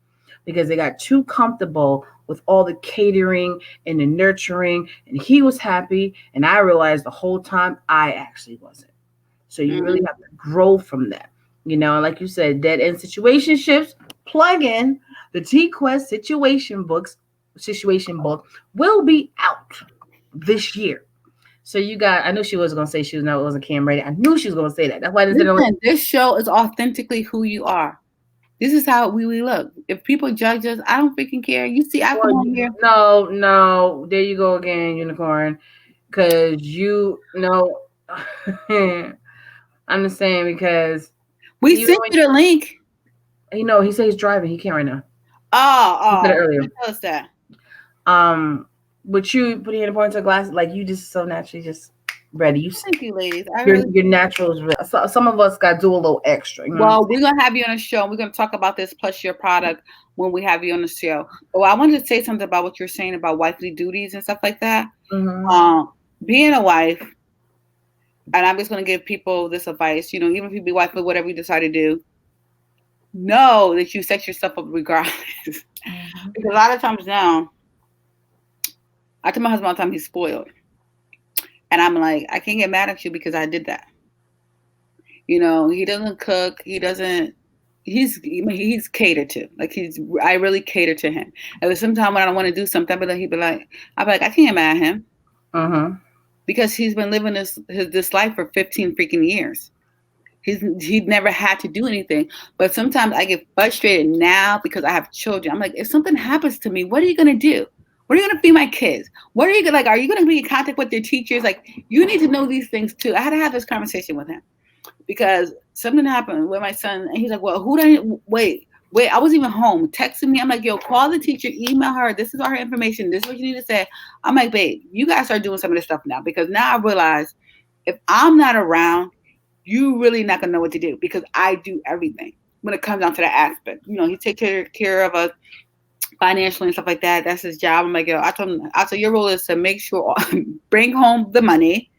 because they got too comfortable with all the catering and the nurturing, and he was happy, and I realized the whole time I actually wasn't. So you really Mhm. have to grow from that. Like you said, dead end situationships, plug in the T Quest situation book will be out this year. So you got, I knew she was gonna say she was no, it wasn't cam ready. I knew she was gonna say that. That's why I didn't say no. Listen, this show is authentically who you are. This is how we look. If people judge us, I don't freaking care. You see, I Well, come on here. no, no, there you go again, unicorn. Cause you know, I'm just saying because We even sent when you the link. he said he's driving, he can't right now. Oh, He said it oh, earlier. tell us that. Um, but you putting in a point to glass, like you just so naturally just ready. Thank you, ladies. I Your really. natural is real. So, some of us got to do a little extra. You know what I'm Well, we're gonna have you on the show. We're gonna talk about this plus your product when we have you on the show. But I wanted to say something about what you're saying about wifely duties and stuff like that. saying? Um, Being a wife, and I'm just gonna give people this advice. Even if you be wife or whatever you decide to do, know that you set yourself up regardless. Mm-hmm. Because a lot of times now, I tell my husband all the time he's spoiled, and I'm like, I can't get mad at you because I did that. He doesn't cook. He doesn't. He's catered to. Like I really cater to him. And sometimes when I don't want to do something, but I'll be like, I can't get mad at him Mm-hmm. because he's been living this life for 15 freaking years. He'd never had to do anything. But sometimes I get frustrated now because I have children. I'm like, if something happens to me, what are you gonna do? What are you gonna feed my kids? What are you gonna like? Are you gonna be in contact with their teachers? Like, you need to know these things too. I had to have this conversation with him because something happened with my son, and he's like, "Well, who did I wait? I wasn't even home." Texting me, I'm like, "Yo, call the teacher, email her. This is all her information. This is what you need to say." I'm like, "Babe, you guys start doing some of this stuff now because now I realize if I'm not around, you really not gonna know what to do because I do everything when it comes down to that aspect. You know, he take care of us financially and stuff like that. That's his job." I'm like, "Yo," I told him, "I said your role is to make sure bring home the money,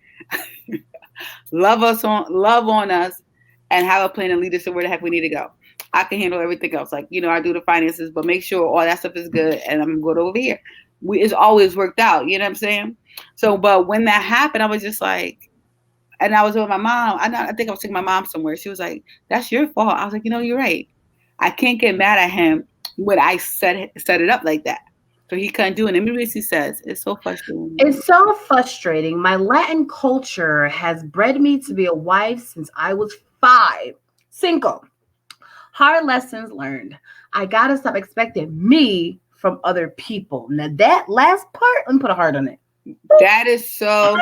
love on us, and have a plan and lead us to where the heck we need to go. I can handle everything else. Like, you know, I do the finances, but make sure all that stuff is good and I'm good over here." It's always worked out, you know what I'm saying? So, but when that happened, I was just like, and I was with my mom. I think I was taking my mom somewhere. She was like, "That's your fault." I was like, "You're right. I can't get mad at him when I set it up like that." So he couldn't do it. And maybe he says, it's so frustrating. It's so frustrating. My Latin culture has bred me to be a wife since I was 5. Single. Hard lessons learned. I gotta stop expecting me from other people. Now that last part, let me put a heart on it. That is so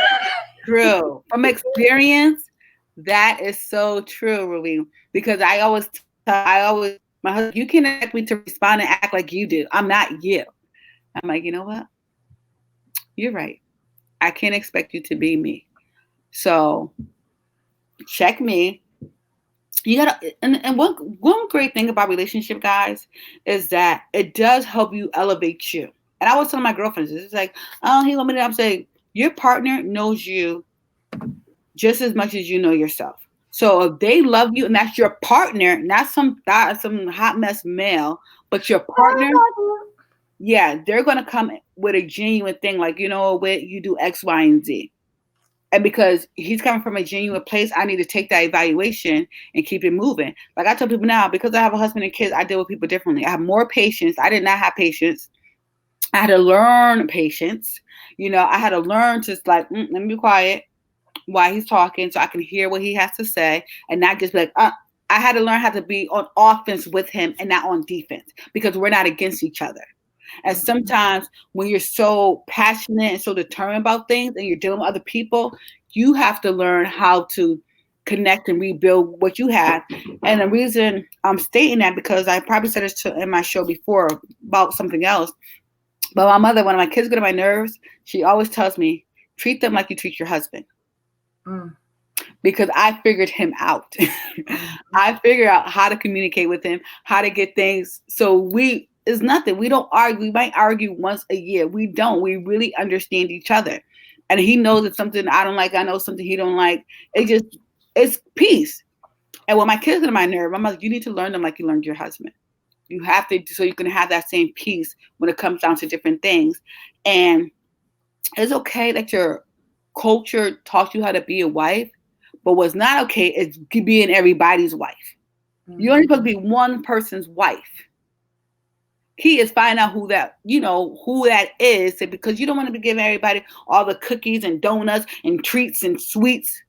true. From experience, that is so true, Ruby. Because my husband, you can't expect me to respond and act like you do. I'm not you. I'm like, you know what? You're right. I can't expect you to be me. So check me. You gotta, and one great thing about relationship, guys, is that it does help you elevate you. And I was telling my girlfriends, it's like, oh, he want me to. I'm saying your partner knows you just as much as you know yourself. So if they love you and that's your partner, not some hot mess male, but your partner, yeah, they're gonna come with a genuine thing, like, you know what, you do X, Y, and Z. And because he's coming from a genuine place, I need to take that evaluation and keep it moving. Like I tell people now, because I have a husband and kids, I deal with people differently. I have more patience. I did not have patience. I had to learn patience. You know, I had to learn to like, let me be quiet while he's talking so I can hear what he has to say and not just be like, I had to learn how to be on offense with him and not on defense because we're not against each other. And sometimes when you're so passionate and so determined about things and you're dealing with other people, you have to learn how to connect and rebuild what you have. And the reason I'm stating that, because I probably said this in my show before about something else, but my mother, when my kids get on my nerves, she always tells me, treat them like you treat your husband. Mm. Because I figured him out. I figured out how to communicate with him, how to get things. So it's nothing. We don't argue. We might argue once a year. We don't. We really understand each other. And he knows it's something I don't like. I know something he don't like. It's peace. And when my kids get on my nerve, I'm like, you need to learn them like you learned your husband. You have to, so you can have that same peace when it comes down to different things. And it's okay that your culture taught you how to be a wife, but what's not okay is being everybody's wife. Mm-hmm. You're only supposed to be one person's wife. Key is finding out who that is, because you don't want to be giving everybody all the cookies and donuts and treats and sweets.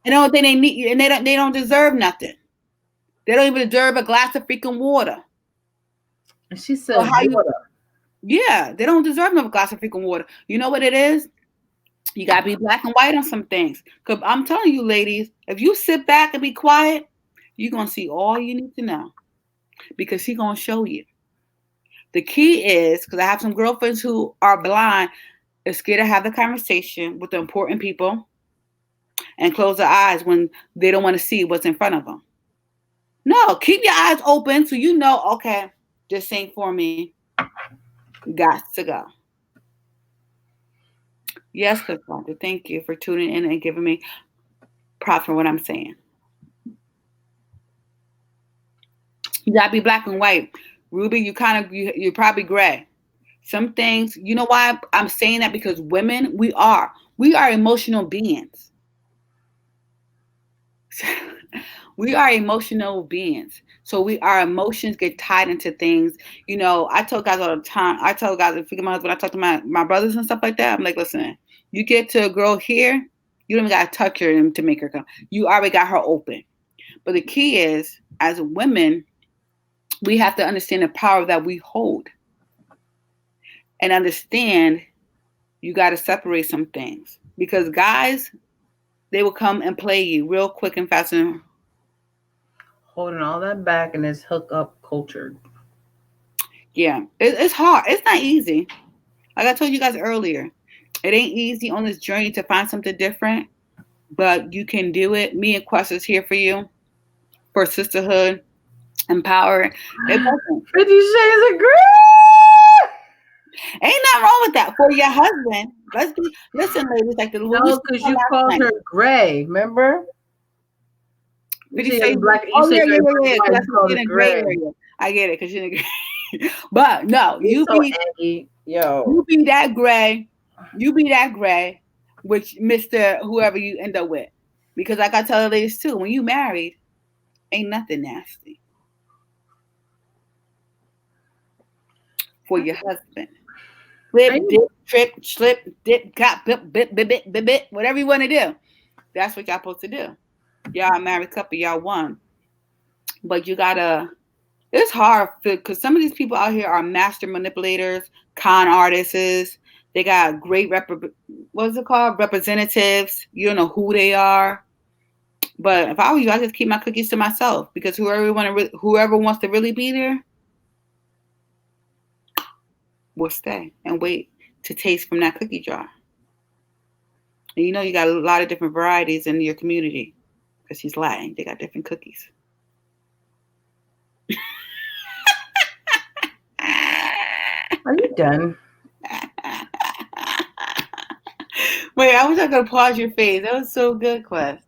And the only thing they need, and they don't deserve nothing. They don't even deserve a glass of freaking water. And she said water. Yeah, they don't deserve no glass of freaking water. You know what it is? You gotta be black and white on some things. Cause I'm telling you, ladies, if you sit back and be quiet, you're gonna see all you need to know. Because he's gonna show you. The key is, because I have some girlfriends who are blind, they're scared to have the conversation with the important people and close their eyes when they don't want to see what's in front of them. No, keep your eyes open so you know, okay, this ain't for me. Got to go. Yes, Cassandra, thank you for tuning in and giving me props for what I'm saying. You gotta be black and white. Ruby, you're probably gray. Some things, you know why I'm saying that? Because women, we are emotional beings. We are emotional beings. So our emotions get tied into things. You know, I tell guys all the time, when I talk to my brothers and stuff like that, I'm like, listen, you get to a girl here, you don't even got to touch her to make her come. You already got her open. But the key is, as women, we have to understand the power that we hold. and understand you got to separate some things because guys, they will come and play you real quick and fast. And Holding all that back in this hookup culture. yeah, it's hard. It's not easy. Like I told you guys earlier, it ain't easy on this journey to find something different, but you can do it. Me and Quest is here for you for sisterhood, empower. It doesn't. 50 Shades of Grey. Ain't nothing wrong with that for your husband. Let's be listen, ladies. Like the what we No, spoke because on you last called night. her gray. Remember? You 50 say you're Shades. black. You Oh say yeah, you're yeah, a yeah, black yeah. guy. Because You that's what called she's it in a gray gray. area. I get it because she's in a gray. But no, He's so Aggie. Yo. you be that gray, you be that gray, which Mister whoever you end up with. Because like I tell the ladies too, when you married, ain't nothing nasty for your husband. I, Flip, dip, trip, slip, dip, got, bip, bip, bip, bip, bip, bip, whatever you want to do. That's what y'all supposed to do. Y'all a married couple, y'all one. But you gotta. It's hard because some of these people out here are master manipulators, con artists. They got great what's it called? Representatives. You don't know who they are. But if I were you, I just keep my cookies to myself because whoever wants to really be there will stay and wait to taste from that cookie jar. And you know you got a lot of different varieties in your community because she's Latin. They got different cookies. are you done? Wait, I wish I could pause your face. That was so good, Quest.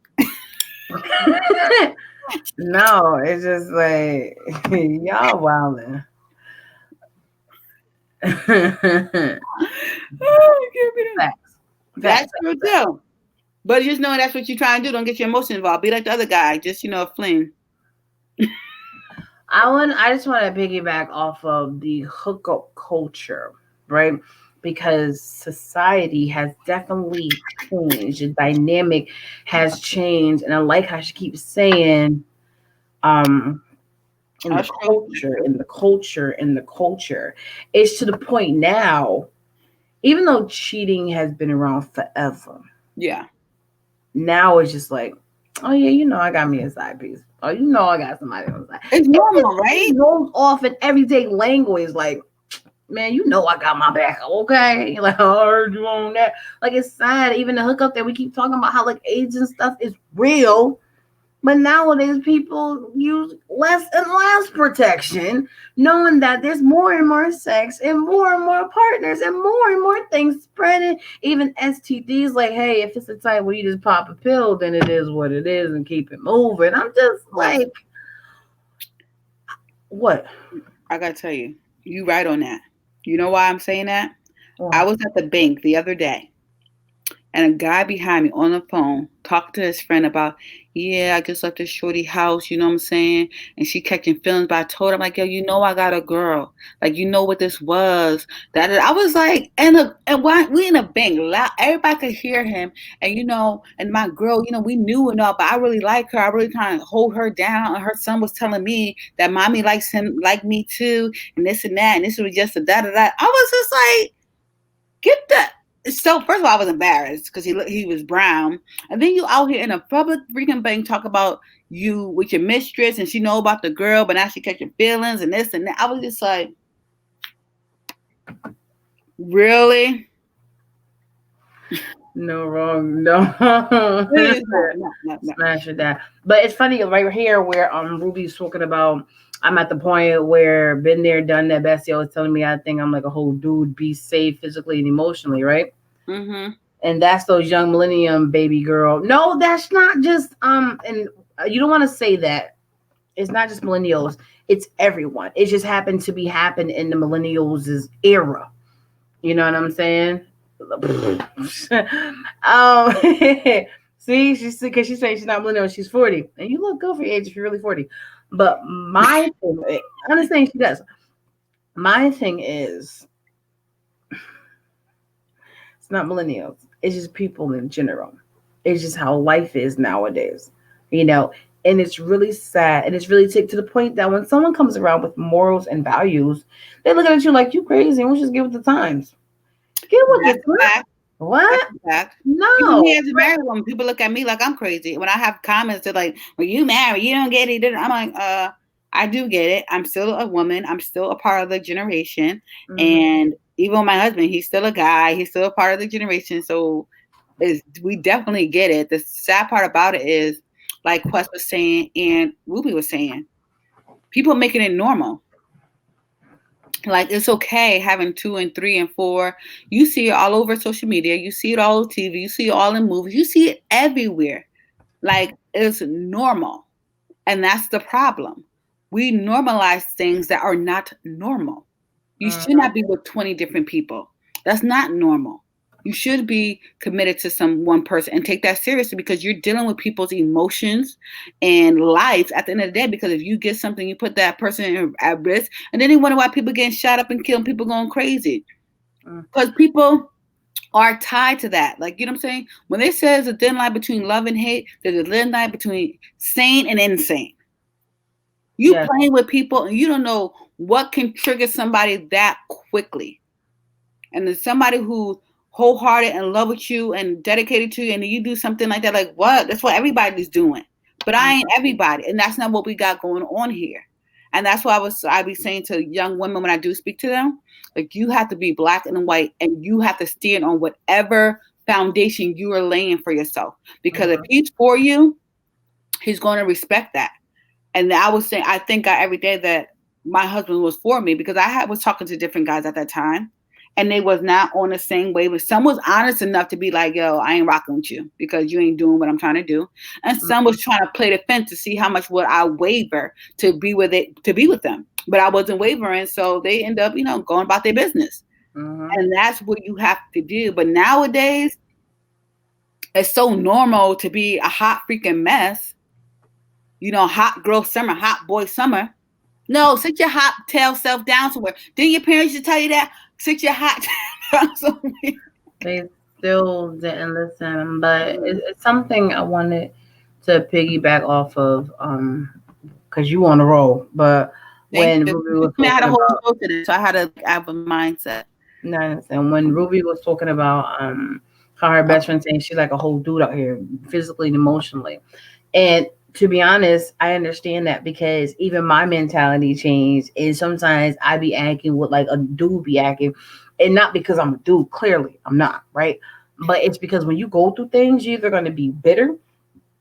No, it's just like y'all wildin'. Oh, give me that. Facts. That's Facts. true too. But just know that's what you're trying to do. Don't get your emotions involved. Be like the other guy. Just fling. I just want to piggyback off of the hookup culture, right? Because society has definitely changed. The dynamic has changed. And I like how she keeps saying, um, in the That's true. culture, in the culture, in the culture. It's to the point now, even though cheating has been around forever, Yeah. now it's just like, oh yeah, I got me a side piece. Oh, I got somebody on the side. It's normal, right? It rolls off in everyday language, like, man, I got my back, okay? Like, I heard you on that. Like, it's sad. Even the hookup that we keep talking about, how like AIDS and stuff is real. But nowadays, people use less and less protection, knowing that there's more and more sex and more partners and more things spreading. Even STDs, like, hey, if it's a type where you just pop a pill, then it is what it is and keep it moving. I'm just Yes. like, what? I gotta tell you, you right on that. You know why I'm saying that? I Well, was at the bank the other day and a guy behind me on the phone talking to his friend about, yeah, I just left this shorty house, you know what I'm saying? And she catching feelings, but I told him like, yo, I got a girl. Like, you know what this was. That I was like, and why we in a bank, loud, everybody could hear him. And and my girl, we knew and all, but I really like her. I really trying to hold her down. And her son was telling me that mommy likes him like me too, and this and that, and this was just a da da da. I was just like, get that. So first of all, I was embarrassed because he was brown, and then you out here in a public freaking bank talk about you with your mistress, and she know about the girl, but now she catching feelings and this and that. I was just like, really? no wrong, no. Please, no, no, no, no. Smash it down. But it's funny right here where Ruby's talking about I'm at the point where been there, done that. Bessie always telling me I think I'm like a whole dude, be safe physically and emotionally, right? Mm-hmm. And that's those young millennium baby girl. No, that's not just and you don't want to say that. It's not just millennials, it's everyone. It just happened to be happen in the millennials' era. You know what I'm saying? um, see, she's because she's saying she's not millennial, she's 40, and you look good for your age if you're really 40. But my thing, I understand she does. My thing is, it's not millennials. It's just people in general. It's just how life is nowadays. You know, And it's really sad. And it's really sick to the point that when someone comes around with morals and values, they're looking at you like you crazy and we just get with the times. Get with That's your a time. fact. That's What? a fact. Even me No. as a married woman, people look at me like I'm crazy. When I have comments, they're like, "Well, you married, you don't get it." I'm like, I do get it. I'm still a woman. I'm still a part of the generation, Mm-hmm. and even my husband, he's still a guy. He's still a part of the generation. So, we definitely get it. The sad part about it is, like Quest was saying and Ruby was saying, people making it normal. Like it's okay having two and three and four. You see it all over social media. You see it all on TV. You see it all in movies. You see it everywhere. Like it's normal. And that's the problem. We normalize things that are not normal. You should Mm-hmm. not be with 20 different people. That's not normal. You should be committed to some one person and take that seriously because you're dealing with people's emotions and lives at the end of the day. Because if you get something, you put that person at risk, and then they wonder why people getting shot up and killed, and people going crazy because people are tied to that. Like you know what I'm saying? When they say there's a thin line between love and hate, there's a thin line between sane and insane. You Yes. playing with people and you don't know what can trigger somebody that quickly. And there's somebody who's wholehearted and love with you and dedicated to you, and you do something like that, like what? That's what everybody's doing. But I ain't everybody, and that's not what we got going on here. And that's why I be saying to young women when I do speak to them, like you have to be black and white, and you have to stand on whatever foundation you are laying for yourself. Because if Mm-hmm. he's for you, he's going to respect that. And I was saying, I thank God every day that my husband was for me because was talking to different guys at that time, and they was not on the same wave. But some was honest enough to be like, "Yo, I ain't rocking with you because you ain't doing what I'm trying to do," and some was trying to play the fence to see how much would I waver to be with them. But I wasn't wavering, so they end up, going about their business, Mm-hmm. and that's what you have to do. But nowadays, it's so normal to be a hot freaking mess. Hot girl summer, hot boy summer. No, sit your hot tail self down somewhere. Didn't your parents just tell you that? Sit your hot tail down somewhere. They still didn't listen, but it's something I wanted to piggyback off of, because you on the roll. But Thank when you. Ruby You was told me I had talking a whole about, show today, so I had to have a mindset. nice, and when Ruby was talking about how her best friend saying she's like a whole dude out here, physically and emotionally, and to be honest, I understand that because even my mentality changed, and sometimes I be acting with like a dude be acting, and not because I'm a dude. Clearly, I'm not right, but it's because when you go through things, you're either going to be bitter,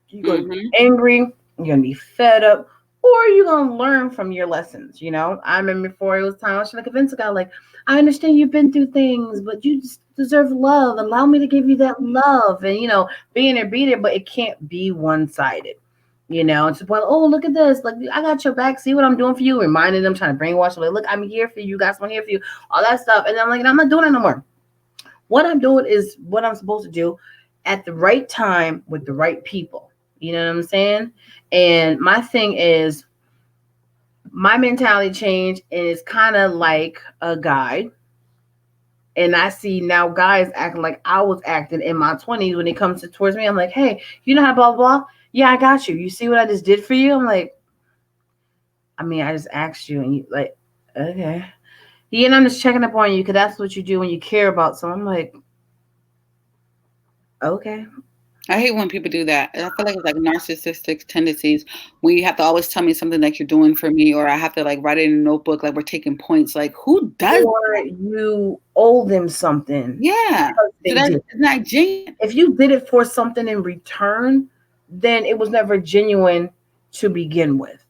you're going to be Mm-hmm. angry, you're going to be fed up, or you're going to learn from your lessons. I remember before it was time I was trying to convince a guy like, I understand you've been through things, but you just deserve love. Allow me to give you that love, and being there, be there, but it can't be one sided. It's the point. Oh, look at this! Like I got your back. See what I'm doing for you. Reminding them, trying to brainwash them. Like, look, I'm here for you. Got someone here for you. All that stuff. And I'm like, I'm not doing it no more. What I'm doing is what I'm supposed to do at the right time with the right people. You know what I'm saying? And my thing is my mentality changed, and it's kind of like a guide. And I see now guys acting like I was acting in my 20s when it comes to towards me. I'm like, hey, you know how blah blah. Yeah, I got you. You see what I just did for you? I'm like, I mean, I just asked you, and you like, okay. Yeah, and I'm just checking up on you because that's what you do when you care about someone. I'm like, okay. I hate when people do that. I feel like it's like narcissistic tendencies when you have to always tell me something that you're doing for me, or I have to like write it in a notebook, like we're taking points. Like who does Or that? you owe them something Yeah. because So they that's did. not genuine. If you did it for something in return, then it was never genuine to begin with.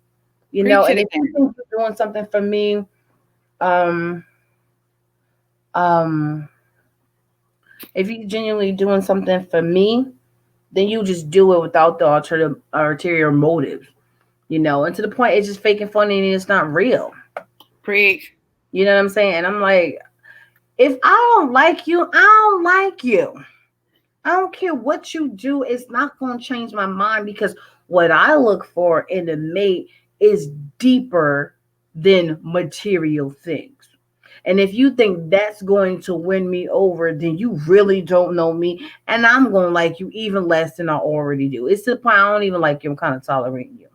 Preach it And if you again. think you're doing something for me, um, um, if you're genuinely doing something for me, then you just do it without the ulterior motives, and to the point it's just fake and funny and it's not real. Preach. You know what I'm saying? And I'm like, if I don't like you, I don't like you. I don't care what you do, it's not going to change my mind because what I look for in a mate is deeper than material things. And if you think that's going to win me over, then you really don't know me. And I'm going to like you even less than I already do. It's the point I don't even like you. I'm kind of tolerating you.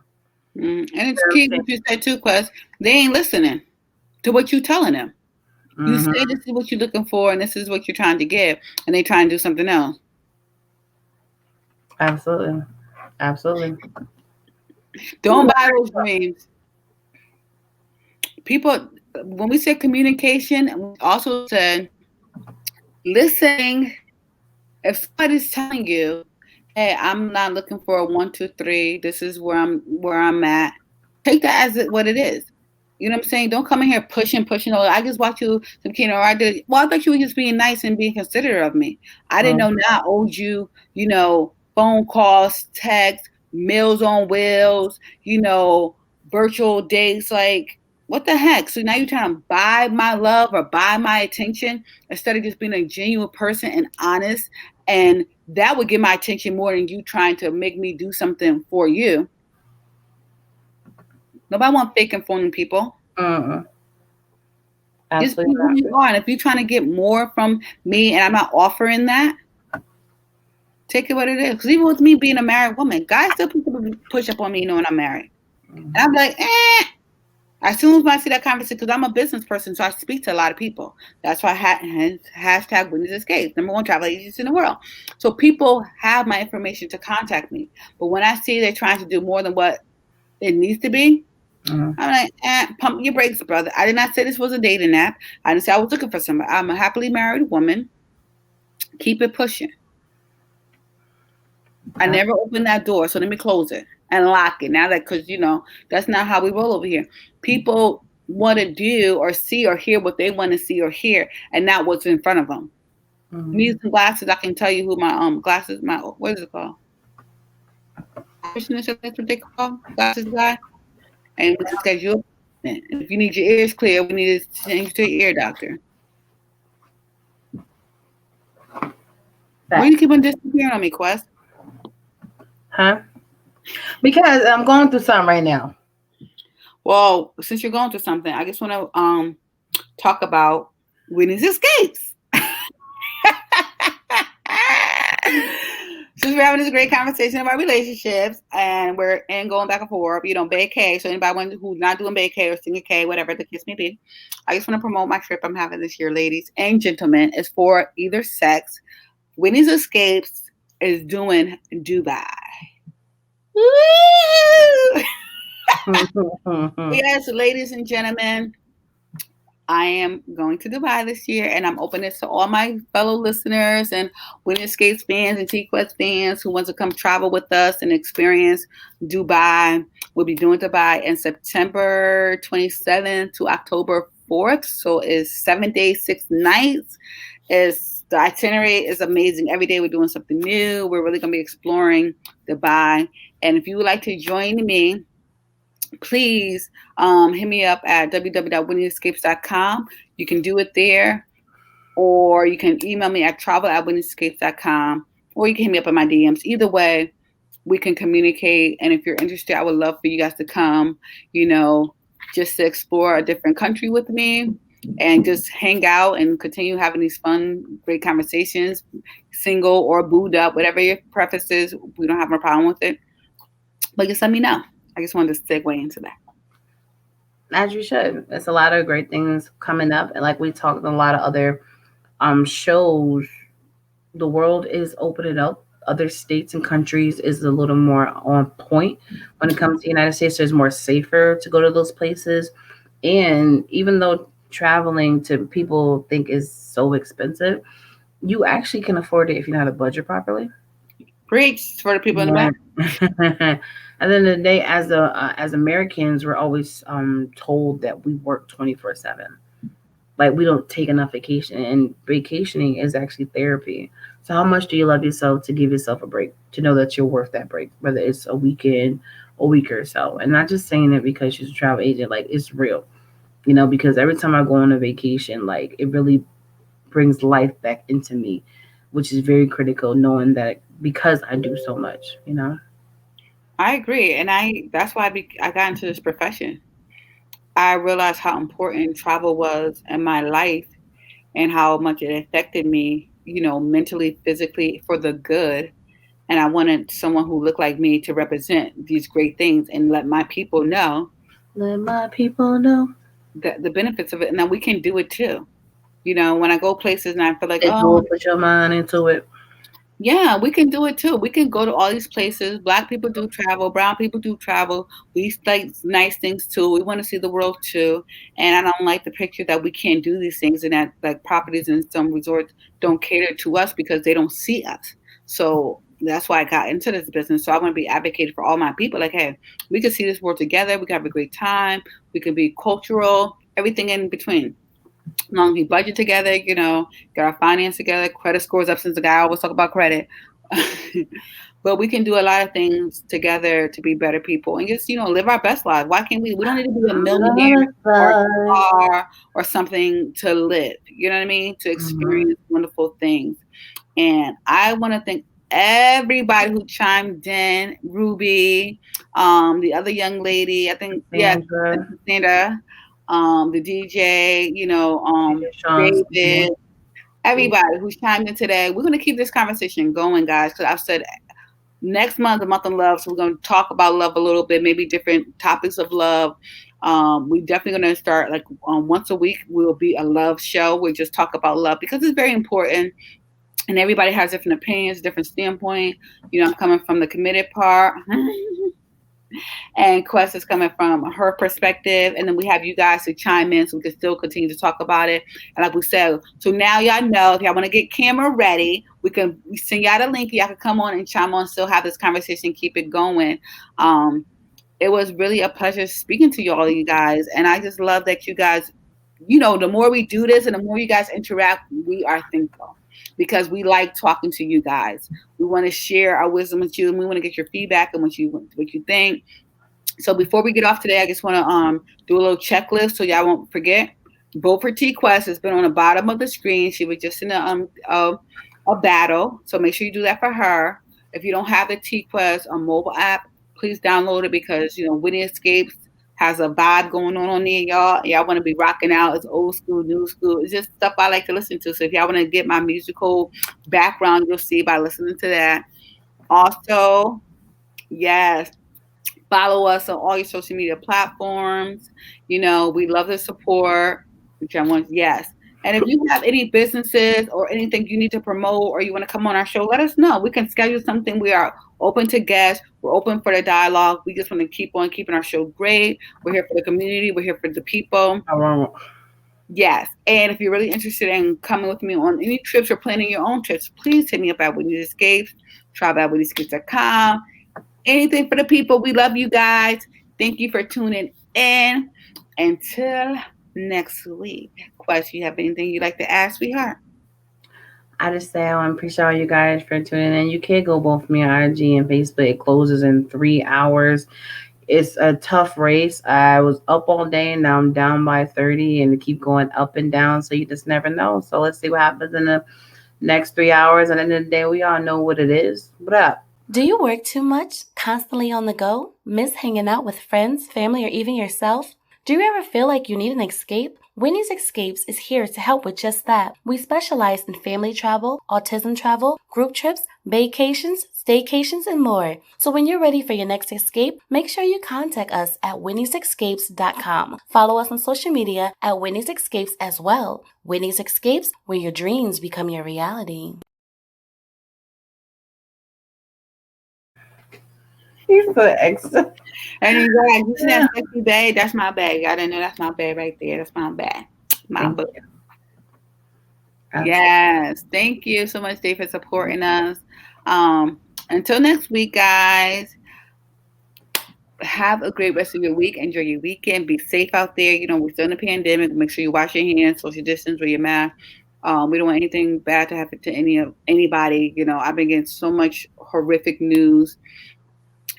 And it's key what you said too, Quest. They ain't listening to what you telling them. You Mm-hmm. say this is what you're looking for, and this is what you're trying to get, and they try and do something else. Absolutely. Absolutely. Don't buy those dreams. People, when we said communication, we also said listening. If somebody's telling you, "Hey, I'm not looking for a 1, 2, 3. This is where I'm at." Take that as what it is. You know what I'm saying? Don't come in here pushing. Oh, I just watched you some kid, or I did. Well, I thought you were just being nice and being considerate of me. I didn't know now I owed you, phone calls, texts, meals on wheels, virtual dates. Like, what the heck? So now you're trying to buy my love or buy my attention instead of just being a genuine person and honest. And that would get my attention more than you trying to make me do something for you. Nobody want fake and phony people. Mm-mm. Just Absolutely be who you are. And if you're trying to get more from me and I'm not offering that, take it what it is. Because even with me being a married woman, guys still push up on me knowing I'm married. And I'm like, eh. As soon as I see that conversation, because I'm a business person, so I speak to a lot of people. That's why hashtag Whitney's Escapes, #1 travel agency in the world. So people have my information to contact me. But when I see they're trying to do more than what it needs to be, not. I'm like, pump your brakes, brother. I did not say this was a dating app. I didn't say I was looking for somebody. I'm a happily married woman. Keep it pushing. I never opened that door, so let me close it and lock it. Now that, because, that's not how we roll over here. People want to do or see or hear what they want to see or hear and not what's in front of them. Me some glasses, I can tell you who my glasses, what is it called? That's what they call glasses guy. And we can schedule. And if you need your ears clear, we need to change to your ear doctor. Why Facts. you keep on disappearing on me, Quest? Huh? Because I'm going through something right now. Well, since you're going through something, I just want to talk about Whitney's escapes. Since we're having this great conversation about relationships and we're going back and forth, vacay. So anybody who's not doing vacay or singing K, whatever the case may be, I just want to promote my trip I'm having this year, ladies and gentlemen. It's for either sex. Whitney's Escapes is doing Dubai. Woo! Yes, ladies and gentlemen, I am going to Dubai this year, and I'm opening it to all my fellow listeners and Winter Skates fans and T-Quest fans who want to come travel with us and experience Dubai. We'll be doing Dubai in September 27th to October 4th, so it's 7 days, 6 nights. The itinerary is amazing. Every day we're doing something new. We're really going to be exploring Dubai, and if you would like to join me, please hit me up at www.winningsescapes.com. You can do it there, or you can email me at travel@winningsescapes.com, or you can hit me up in my DMs. Either way, we can communicate. And if you're interested, I would love for you guys to come, just to explore a different country with me and just hang out and continue having these fun, great conversations, single or booed up, whatever your preference is. We don't have a problem with it. But just let me know. I just wanted to segue into that. As you should. There's a lot of great things coming up. And like we talked in a lot of other shows, the world is opening up. Other states and countries is a little more on point. When it comes to the United States, there's more safer to go to those places. And even though traveling to people think is so expensive, you actually can afford it if you know how to budget properly. Preach for the people in the back. Right. At the end of the day, as Americans, we're always told that we work 24/7. Like we don't take enough vacation, and vacationing is actually therapy. So how much do you love yourself to give yourself a break, to know that you're worth that break, whether it's a weekend, a week or so, and not just saying it because she's a travel agent. Like it's real, because every time I go on a vacation, like it really brings life back into me, which is very critical, knowing that because I do so much. I agree, and that's why I got into this profession. I realized how important travel was in my life and how much it affected me, mentally, physically, for the good. And I wanted someone who looked like me to represent these great things and let my people know Let my people know. the benefits of it, and that we can do it too. When I go places and I feel like, They oh, do it, put your mind into it. yeah, we can do it too. We can go to all these places. Black people do travel. Brown people do travel. We like nice things too. We want to see the world too. And I don't like the picture that we can't do these things and that like properties in some resorts don't cater to us because they don't see us. So that's why I got into this business. So I want to be advocated for all my people. Like, hey, we can see this world together. We can have a great time. We can be cultural, everything in between as long as we budget together, get our finance together, credit scores up since the guy always talk about credit. But we can do a lot of things together to be better people and just, live our best life. Why can't we? We don't need to be a millionaire or a Butterfly. car or something to live. You know what I mean? To Mhm. experience wonderful things. And I want to thank everybody who chimed in. Ruby, the other young lady, I think, yeah, Sandra, Sandra, the DJ, DJ Sean's David, everybody who's chimed in today. We're going to keep this conversation going, guys, because I've said next month, the month of love, so we're going to talk about love a little bit, maybe different topics of love. We definitely going to start like once a week. Will be a love show. We just talk about love because it's very important, and everybody has different opinions, different standpoint. I'm coming from the committed part. And Quest is coming from her perspective, and then we have you guys to chime in so we can still continue to talk about it. And like we said, so now y'all know if y'all want to get camera ready, we send y'all the link. Y'all can come on and chime on, still have this conversation, keep it going. Um, it was really a pleasure speaking to you all, you guys, and I just love that you guys. The more we do this and the more you guys interact, we are thankful because we like talking to you guys. We want to share our wisdom with you, and we want to get your feedback and what you think. So before we get off today, I just want to do a little checklist so y'all won't forget. Vote for T Quest has been on the bottom of the screen. She was just in a battle, so make sure you do that for her. If you don't have the T Quest mobile app, please download it because Whitney Escapes has a vibe going on there, y'all. Y'all want to be rocking out. It's old school, new school. It's just stuff I like to listen to. So if y'all want to get my musical background, you'll see by listening to that. Also, yes, follow us on all your social media platforms. We love the support, which I want, yes. And if you have any businesses or anything you need to promote or you want to come on our show, let us know. We can schedule something. We are open to guests. We're open for the dialogue. We just want to keep on keeping our show great. We're here for the community. We're here for the people. I won't. Yes. And if you're really interested in coming with me on any trips or planning your own trips, please hit me up at Whitney Escapes, travel@WhitneyEscapes.com. Anything for the people. We love you guys. Thank you for tuning in. Until next week. Quest, you have anything you'd like to ask, sweetheart? I just say I want to appreciate all you guys for tuning in. You can go both me on IG and Facebook. It closes in 3 hours. It's a tough race. I was up all day and now I'm down by 30 and keep going up and down. So you just never know. So let's see what happens in the next 3 hours. And at the end of the day, we all know what it is. What up? Do you work too much, constantly on the go, miss hanging out with friends, family, or even yourself? Do you ever feel like you need an escape? Winnie's Escapes is here to help with just that. We specialize in family travel, autism travel, group trips, vacations, staycations, and more. So when you're ready for your next escape, make sure you contact us at winniesescapes.com. Follow us on social media at Winnie's Escapes as well. Winnie's Escapes, where your dreams become your reality. He's so extra. And you guys, you see that sexy bag? That's my bag. I didn't know that's my bag right there. That's my bag. My Thank book. you. Absolutely. Yes. Thank you so much, Dave, for supporting us. Until next week, guys. Have a great rest of your week. Enjoy your weekend. Be safe out there. We're still in a pandemic. Make sure you wash your hands, social distance, wear your mask. We don't want anything bad to happen to anybody. I've been getting so much horrific news,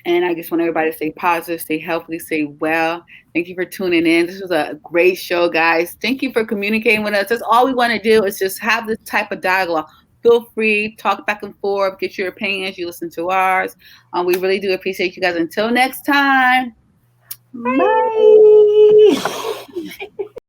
and I just want everybody to stay positive, stay healthy, stay well. Thank you for tuning in. This was a great show, guys. Thank you for communicating with us. That's all we want to do is just have this type of dialogue. Feel free, talk back and forth, get your opinions. You listen to ours. We really do appreciate you guys. Until next time. Bye. Bye.